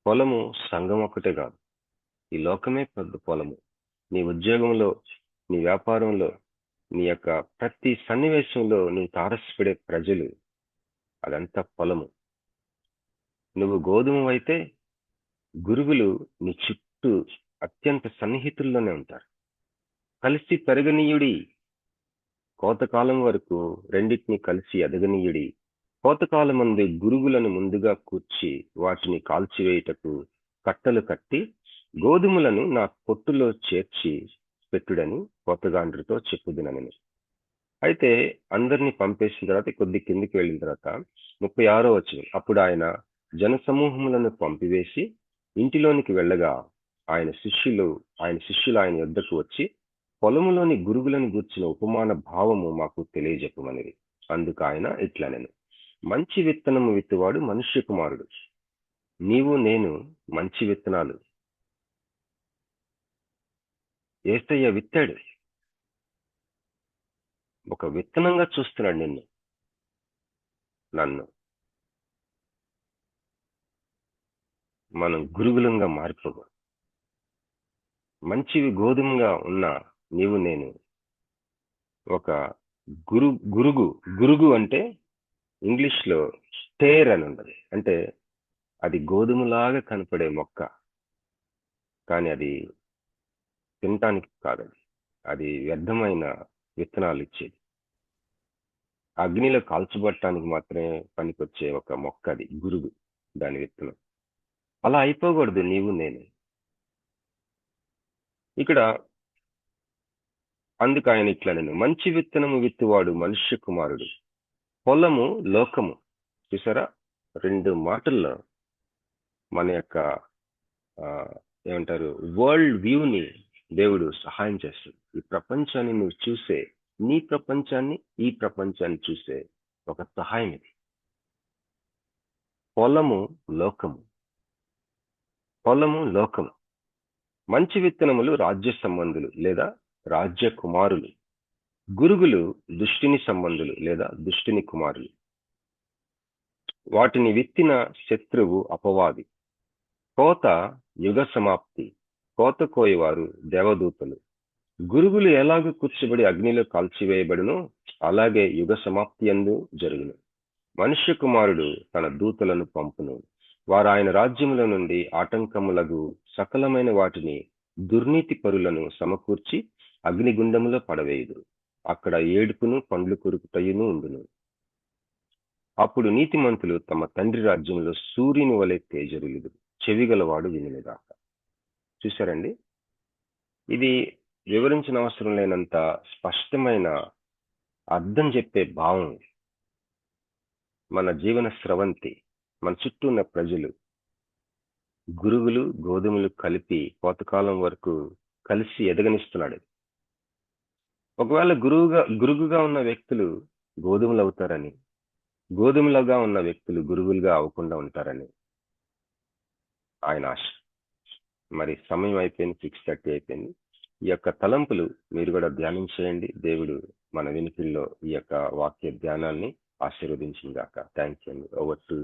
పొలము సంఘం ఒక్కటే కాదు, ఈ లోకమే పెద్ద పొలము. నీ ఉద్యోగంలో, నీ వ్యాపారంలో, నీ యొక్క ప్రతి సన్నివేశంలో నువ్వు తారసపడే ప్రజలు, అదంతా పొలము. నువ్వు గోధుమ అయితే గురుగులు నీ చుట్టూ అత్యంత సన్నిహితుల్లోనే ఉంటారు. కలిసి పెరగనీయుడి. కోతకాలం వరకు రెండింటిని కలిసి ఎదగనీయుడి. కోతకాలం మందు గురుగులను ముందుగా కూర్చి వాటిని కాల్చివేయుటకు కట్టలు కట్టి గోధుమలను నా కొట్టులో చేర్చి పెట్టుడని కోతగాండ్రుతో చెప్పుదునని. అయితే అందరినీ పంపేసిన తర్వాత కొద్ది కిందికి వెళ్ళిన తర్వాత 36వ వచనం, అప్పుడు ఆయన జనసమూహములను పంపివేసి ఇంటిలోనికి వెళ్ళగా ఆయన శిష్యులు ఆయన యొద్దకు వచ్చి, పొలములోని గురుగులను గూర్చిన ఉపమాన భావము మాకు తెలియజెప్పమనిది. అందుకు ఆయన ఇట్లనెను, మంచి విత్తనము విత్తువాడు మనుష్య కుమారుడు. నీవు నేను మంచి విత్తనాలు. యేసయ్య విత్తాడు, ఒక విత్తనంగా చూస్తున్నాడు నిన్ను, నన్ను. మనం గురుగులంగా మారిపోగా, మంచివి గోధుమగా ఉన్న నీవు నేను ఒక గురుగు అంటే ఇంగ్లీష్ లో టేర్ అని ఉండదు. అంటే అది గోధుమలాగా కనపడే మొక్క, కానీ అది తినటానికి కాదండి. అది వ్యర్థమైన విత్తనాలు ఇచ్చేది, అగ్నిలో కాల్చబట్టడానికి మాత్రమే పనికొచ్చే ఒక మొక్క, అది గురుగు, దాని విత్తనం. అలా అయిపోకూడదు నీవు నేను. ఇక్కడ అందుకు ఆయన ఇట్లా, నేను మంచి విత్తనము విత్తువాడు మనుష్య కుమారుడు, పొలము లోకము. చూసారా, 2 మాటల్లో మన యొక్క ఏమంటారు వరల్డ్ వ్యూని దేవుడు సహాయం చేస్తాడు. ఈ ప్రపంచాన్ని నువ్వు చూసే, నీ ప్రపంచాన్ని, ఈ ప్రపంచాన్ని చూసే ఒక సహాయం ఇది. పొలము లోకము, పొలము లోకము. మంచి విత్తనములు రాజ్య సంబంధులు లేదా రాజ్య కుమారులు, గురుగులు దుష్టిని సంబంధులు లేదా దుష్టిని కుమారులు. వాటిని విత్తిన శత్రువు అపవాది. కోత యుగ సమాప్తి, కోత కోయవారు దేవదూతలు. గురుగులు ఎలాగూ కూర్చబడి అగ్నిలో కాల్చివేయబడునో అలాగే యుగ సమాప్తి యందు జరుగును. మనుష్య కుమారుడు తన దూతలను పంపును, వారు ఆయన రాజ్యముల నుండి ఆటంకములగు సకలమైన వాటిని దుర్నీతి పరులను సమకూర్చి అగ్నిగుండములో పడవేయుదురు. అక్కడ ఏడుపును పండ్లు కొరుకుటయును ఉండును. అప్పుడు నీతిమంతులు తమ తండ్రి రాజ్యంలో సూర్యుని వలె తేజరిల్లుదురు. చెవిగలవాడు వినుగాక. చూశారండి, ఇది వివరించిన అవసరం లేనంత స్పష్టమైన అర్థం చెప్పే భావం. మన జీవన స్రవంతి, మన చుట్టూ ఉన్న ప్రజలు గురుగులు గోధుమలు కలిపి కోతకాలం వరకు కలిసి ఎదగనిస్తున్నాడు. ఒకవేళ గురుగుగా ఉన్న వ్యక్తులు గోధుమలు అవుతారని, గోధుమలుగా ఉన్న వ్యక్తులు గురుగులుగా అవ్వకుండా ఉంటారని ఆయన ఆశ. మరి సమయం అయిపోయింది, 6:30 అయిపోయింది. ఈ యొక్క తలంపులు మీరు కూడా ధ్యానం చేయండి. దేవుడు మన వినికిల్లో ఈ యొక్క వాక్య ధ్యానాన్ని ఆశీర్వదించిన గాక. థ్యాంక్ యూ అండి. ఓవర్ టు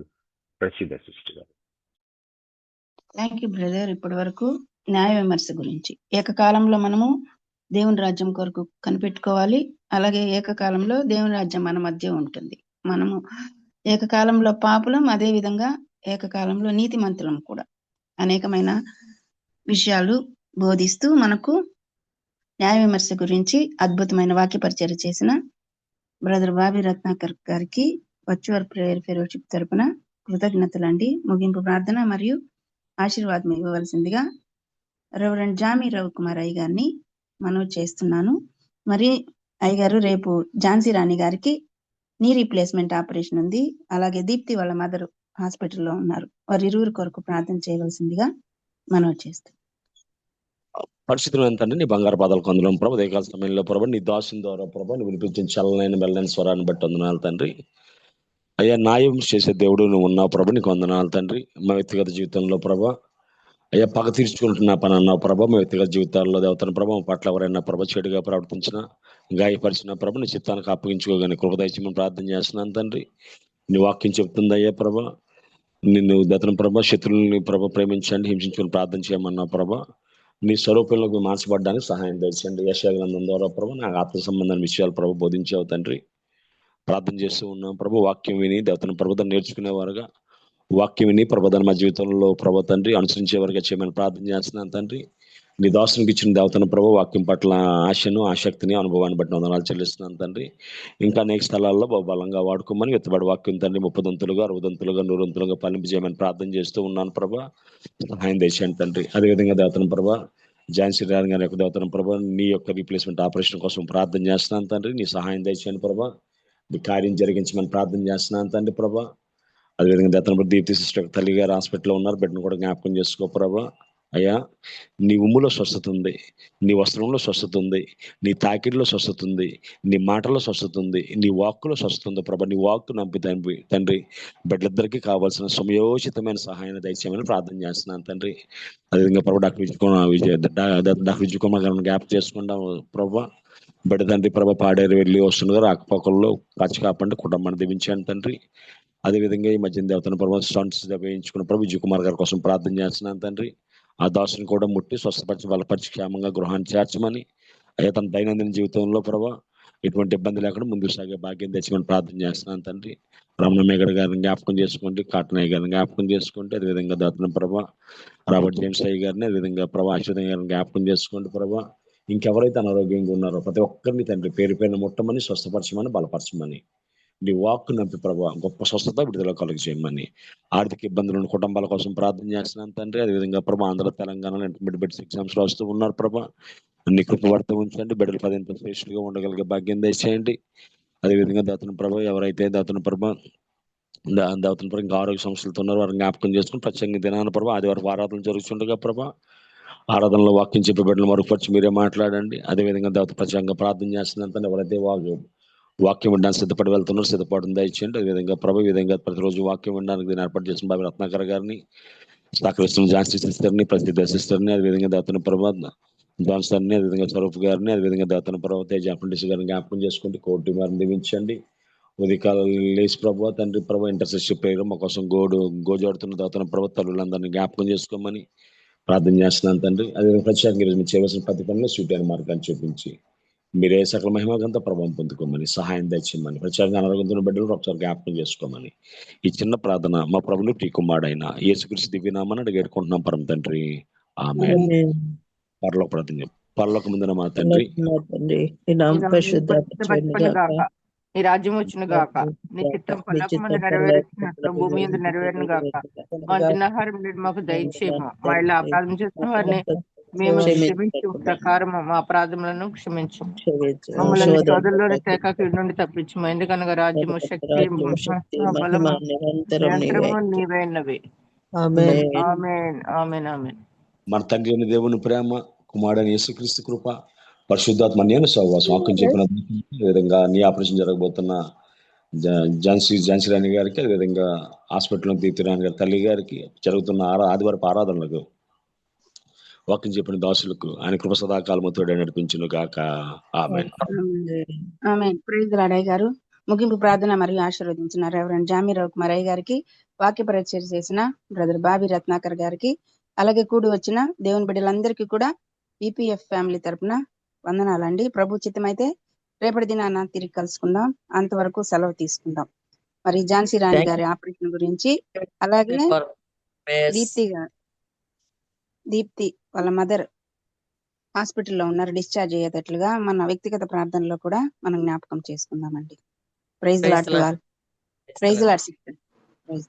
ప్రసిద్ధ సిస్టర్ గారు. Thank you brother. ఇప్పటి వరకు న్యాయ విమర్శ గురించి ఏకకాలంలో మనము దేవుని రాజ్యం కొరకు కనిపెట్టుకోవాలి. అలాగే ఏకకాలంలో దేవుని రాజ్యం మన మధ్య ఉంటుంది. మనము ఏకకాలంలో పాపులం, అదే విధంగా ఏకకాలంలో నీతిమంతులం కూడా. అనేకమైన విషయాలు బోధిస్తూ మనకు న్యాయ విమర్శ గురించి అద్భుతమైన వాక్య పరిచర్య చేసిన బ్రదర్ బాబీ రత్నాకర్ గారికి వర్చువల్ ప్రేయర్ ఫెలోషిప్ తరపున కృతజ్ఞతలండి. ముగింపు ప్రార్థన మరియు ఆశీర్వాదం ఇవ్వవలసిందిగా రెవరెండ్ జామీ రవికుమార్ అయ్య గారిని మనవి చేస్తున్నాను. మరి అయ్యగారు, రేపు ఝాన్సీ రాణి గారికి నీ రీప్లేస్మెంట్ ఆపరేషన్ ఉంది. అలాగే దీప్తి వాళ్ళ మదర్ హాస్పిటల్లో ఉన్నారు. వారి ఇరువురు కొరకు ప్రార్థన చేయవలసిందిగా మనవి చేస్తాం. పరిస్థితులు ఎంతంటే నీ బంగారు పాదాలు కొందరం ప్రభు, ఉదయకాల సమయంలో ప్రభు నీ దాసుని ద్వారా ప్రభు నువ్వు వినిపించిన చల్లనైన మెల్లైన స్వరాన్ని బట్టి వందనాలు తండ్రి. అయ్యా, న్యాయం చేసే దేవుడు నువ్వు ఉన్నావు ప్రభు, నీకు వందనాలు తండ్రి. మా వ్యక్తిగత జీవితంలో ప్రభు అయ్యా పగ తీర్చుకుంటున్నా పని అన్నావు ప్రభు. మా వ్యక్తిగత జీవితాల్లో దేవతన ప్రభు పట్ల ఎవరైనా ప్రభు చెడుగా ప్రవర్తించిన, గాయపరిచిన ప్రభు నీ చిత్తానికి అప్పగించుకోగానే కృపదయచేయమని ప్రార్థన చేస్తున్నాను తండ్రి. నీ వాక్యం చెప్తుంది అయ్యా ప్రభ, నిన్ను దతన ప్రభ శత్రువుని ప్రభ ప్రేమించండి, హింసించుకుని ప్రార్థన చేయమన్నావు ప్రభ. నీ స్వరూపంలోకి మార్చబడడానికి సహాయం తెచ్చండి. యెషయా గ్రంథం ద్వారా ప్రభు నాకు ఆత్మ సంబంధమైన విషయాలు ప్రభు బోధించావు తండ్రి. ప్రార్థన చేస్తూ ఉన్నాం ప్రభు. వాక్యం విని దేవతన ప్రభుత్వం నేర్చుకునేవారుగా, వాక్యం విని ప్రభుత్వం మా జీవితంలో ప్రభు తండ్రి అనుసరించేవారుగా చేయమని ప్రార్థన చేస్తున్నాను తండ్రి. నీ దాసునికి ఇచ్చిన దేవతన ప్రభు వాక్యం పట్ల ఆశను, ఆసక్తిని, అనుభవాన్ని బట్టి వందనాలు చెల్లిస్తున్నాను తండ్రి. ఇంకా అనేక స్థలాల్లో బలంగా వాడుకోమని విత్తబడి వాక్యం తండ్రి 30 దంతులుగా 60 దంతులుగా 100 దంతులుగా ఫలింపు చేయమని ప్రార్థన చేస్తూ ఉన్నాను ప్రభా. సహాయం తెచ్చాను తండ్రి. అదేవిధంగా దేవతన ప్రభా ఝాన్సీ రాణి గారి యొక్క దేవతన ప్రభా నీ యొక్క రీప్లేస్మెంట్ ఆపరేషన్ కోసం ప్రార్థన చేస్తున్నాను తండ్రి. నీ సహాయం తెచ్చాను ప్రభా. నీ కార్యం జరిగించమని ప్రార్థన చేస్తున్నాను తండ్రి ప్రభా. అదేవిధంగా దేవతన దీప్తి సిస్టర్ తల్లి గారు హాస్పిటల్లో ఉన్నారు, బిడ్డను కూడా జ్ఞాపకం చేసుకో ప్రభా. అయ్యా, నీ ఉమ్ములో స్వస్థత ఉంది, నీ వస్త్రంలో స్వస్థత ఉంది, నీ తాకిడిలో స్వస్థత ఉంది, నీ మాటలో స్వస్థత ఉంది, నీ వాక్కులో స్వస్థత ఉంది ప్రభా. నీ వాక్కు నంపి తండ్రి బిడ్డలిద్దరికీ కావాల్సిన సమయోచితమైన సహాయాన్ని దయచేయమని ప్రార్థన చేస్తున్నాను తండ్రి. అదేవిధంగా ప్రభా డాక్టర్ విజయ్ కుమార్ గారిని జ్ఞాపకం చేసుకుంటాం ప్రభా. బిడ్డ తండ్రి ప్రభా పాడేరు వెళ్ళి వస్తుండగా రాకపోకల్లో కాచి కాపాడి కుటుంబాన్ని దీవించాను తండ్రి. అదేవిధంగా ఈ మధ్య దేవతన ప్రభావ స్టంట్స్ వేయించుకున్న ప్రభు విజయ్ కుమార్ గారి కోసం ప్రార్థన చేస్తున్నాను తండ్రి. ఆ దాసుని కూడా ముట్టి స్వస్థపరిచి బలపరిచి క్షేమంగా గృహాన్ని చేర్చమని, అయ్యా తన దైనందిన జీవితంలో ప్రభావ ఎటువంటి ఇబ్బంది లేకుండా ముందుకు సాగే భాగ్యం తెచ్చమని ప్రార్థన చేస్తున్నాను తండ్రి. రమణ మేగడ గారిని జ్ఞాపకం చేసుకోండి, కాటనయ్య గారిని జ్ఞాపకం చేసుకోండి. అదేవిధంగా దాతన ప్రభా రాబర్ట్ జేమ్స్ అయ్య గారిని, అదేవిధంగా ప్రభా అశ్వథయ్య గారిని జ్ఞాపకం చేసుకోండి ప్రభా. ఇంకెవరైతే అనారోగ్యంగా ఉన్నారో ప్రతి ఒక్కరిని తండ్రి పేరు పేరున ముట్టమని, స్వస్థపరచమని, బలపరచమని, నీ వాక్కు నంపి ప్రభావ గొప్ప స్వస్థత విడుదల కలుగు చేయమని, ఆర్థిక ఇబ్బందులు ఉన్న కుటుంబాల కోసం ప్రార్థన చేస్తున్నాను తండ్రి. అదేవిధంగా ప్రభా ఆంధ్ర తెలంగాణలో ఇంటర్మీడియట్ ఎగ్జామ్స్ రాస్తూ ఉన్నారు ప్రభా. అన్ని కృప వర్త ఉంచండి. బిడ్డలు 10 శ్రేష్ఠులుగా ఉండగలిగే భాగ్యం దయచేయండి. అదేవిధంగా దాతన ప్రభా ఎవరైతే దాతన ప్రభా ఇంకా ఆరోగ్య సమస్యలతో ఉన్నారు వారిని జ్ఞాపకం చేసుకుని ప్రత్యేకంగా దినాన ప్రభా ఆదివారం ఆరాధనలు జరుగుతుండగా ప్రభా ఆరాధనలో వాక్యం చెప్పే బిడ్డలు మరుగుపరిచి మీరే మాట్లాడండి. అదేవిధంగా దేవత ప్రత్యేకంగా ప్రార్థన చేస్తున్నంత ఎవరైతే వాక్యం వినడానికి సిద్ధపడి వెళ్తున్నారు సిద్ధపడడం దయచేయండి. అదేవిధంగా ప్రభు ఈ విధంగా ప్రతిరోజు వాక్యం వినడానికి దీన్ని ఏర్పాటు చేసిన బాబీ రత్నాకర్ గారిని, సహకరిస్తున్న ఝాన్సీ సిస్టర్ని, ప్రసిద్ధ సిస్టర్ని, అదేవిధంగా దేవతన ప్రభా జాన్సన్ని, అదేవిధంగా స్వరూప్ గారిని, అదేవిధంగా దేవతన ప్రభా తేజ అప్రెంటిస్ గారిని జ్ఞాపకం చేసుకుంటే కోర్టు వారిని దీవించండి. ఉదయకాలం లేచి ప్రభావ తండ్రి ప్రభావ ఇంటర్సెషన్ ప్రేయర్ మా కోసం గోజాడుతున్న దేవతన ప్రభావ తల్లులందరినీ జ్ఞాపకం చేసుకోమని ప్రార్థన చేస్తున్నాను తండ్రి. అదేవిధంగా ప్రత్యేకంగా మీరు చేయవలసిన ప్రతి పనిలో సూటైన మార్గాన్ని చూపించి మీరే సకల మహిమగంత ప్రభావం పొందుకోమని, సహాయం దయచేయమని, ప్రత్యేకంగా అనారోగ్యంతో బిడ్డలు ఒకసారి జ్ఞాపకం చేసుకోమని ఈ చిన్న ప్రార్థన మా ప్రభుని ప్రియకుమారుడైన యేసుక్రీస్తు దివ్యనామని అడిగేడుకుంటున్నాం పరమ తండ్రి. ఆమేన్. పరలోక ప్రార్థన. పరలోక ముందున మా తండ్రి, నీ నామం పరిశుద్ధపరచబడును గాక, నీ రాజ్యం వచ్చును గాక, నీ చిత్తం పరలోకమందు నెరవేరుచున్నట్లు భూమి యందు నెరవేరును గాక. మా దినాహారం నేడు మాకు దయచేయము. మా ఇలా అపరాధం చేసిన వారిని మేము క్షమించు ప్రకారం మా అపరాధములను క్షమించు. మమ్మల్ని శోధనలోని తేకాకి నుండి తప్పించము. ఎందుకనగా రాజ్యము, శక్తి, బలము నిరంతరము నీవైనవి. ఆమేన్, ఆమేన్, ఆమేన్. మన తండ్రి అయిన దేవుని ప్రేమ, కుమారుడైన యేసుక్రీస్తు కృప, పరిశుద్ధాత్మ అన్యోన్య సహవాసం వాక్యం చెప్పిన విధంగా నీ ఆపరేషన్ జరగబోతున్న ఝాన్సీ రాణి గారికి, అదేవిధంగా హాస్పిటల్లో దీప్తి రాణి గారి తల్లి గారికి జరుగుతున్న ఆదివారపు ఆరాధనలకు వాక్యం చెప్పిన దాసులకు ఆయన కృప సదాకాలము తోడే నడిపించును గాక. Amen. Amen. Praise the Lord. అయ్య గారు ముగింపు ప్రార్థన మరియు ఆశీర్వదించిన రెవరెండ్ జామీరావు కుమార్ అయ్య గారికి, వాక్య పరిచయం చేసిన బ్రదర్ బాబీ రత్నాకర్ గారికి, అలాగే కూడి వచ్చిన దేవుని బిడ్డలందరికీ కూడా ఈపీఎఫ్ ఫ్యామిలీ తరపున వందనాలండి. ప్రభు చిత్తమైతే రేపటి దినాన తిరిగి కలుసుకుందాం. అంతవరకు సెలవు తీసుకుందాం. మరి ఝాన్సీ రాణి గారి ఆపరేషన్ గురించి, అలాగే దీప్తి వాళ్ళ మదర్ హాస్పిటల్లో ఉన్నారు, డిశ్చార్జ్ అయ్యేటట్లుగా మన వ్యక్తిగత ప్రార్థనలో కూడా మనం జ్ఞాపకం చేసుకుందామండి. Praise lord to all. Praise lord sister. Praise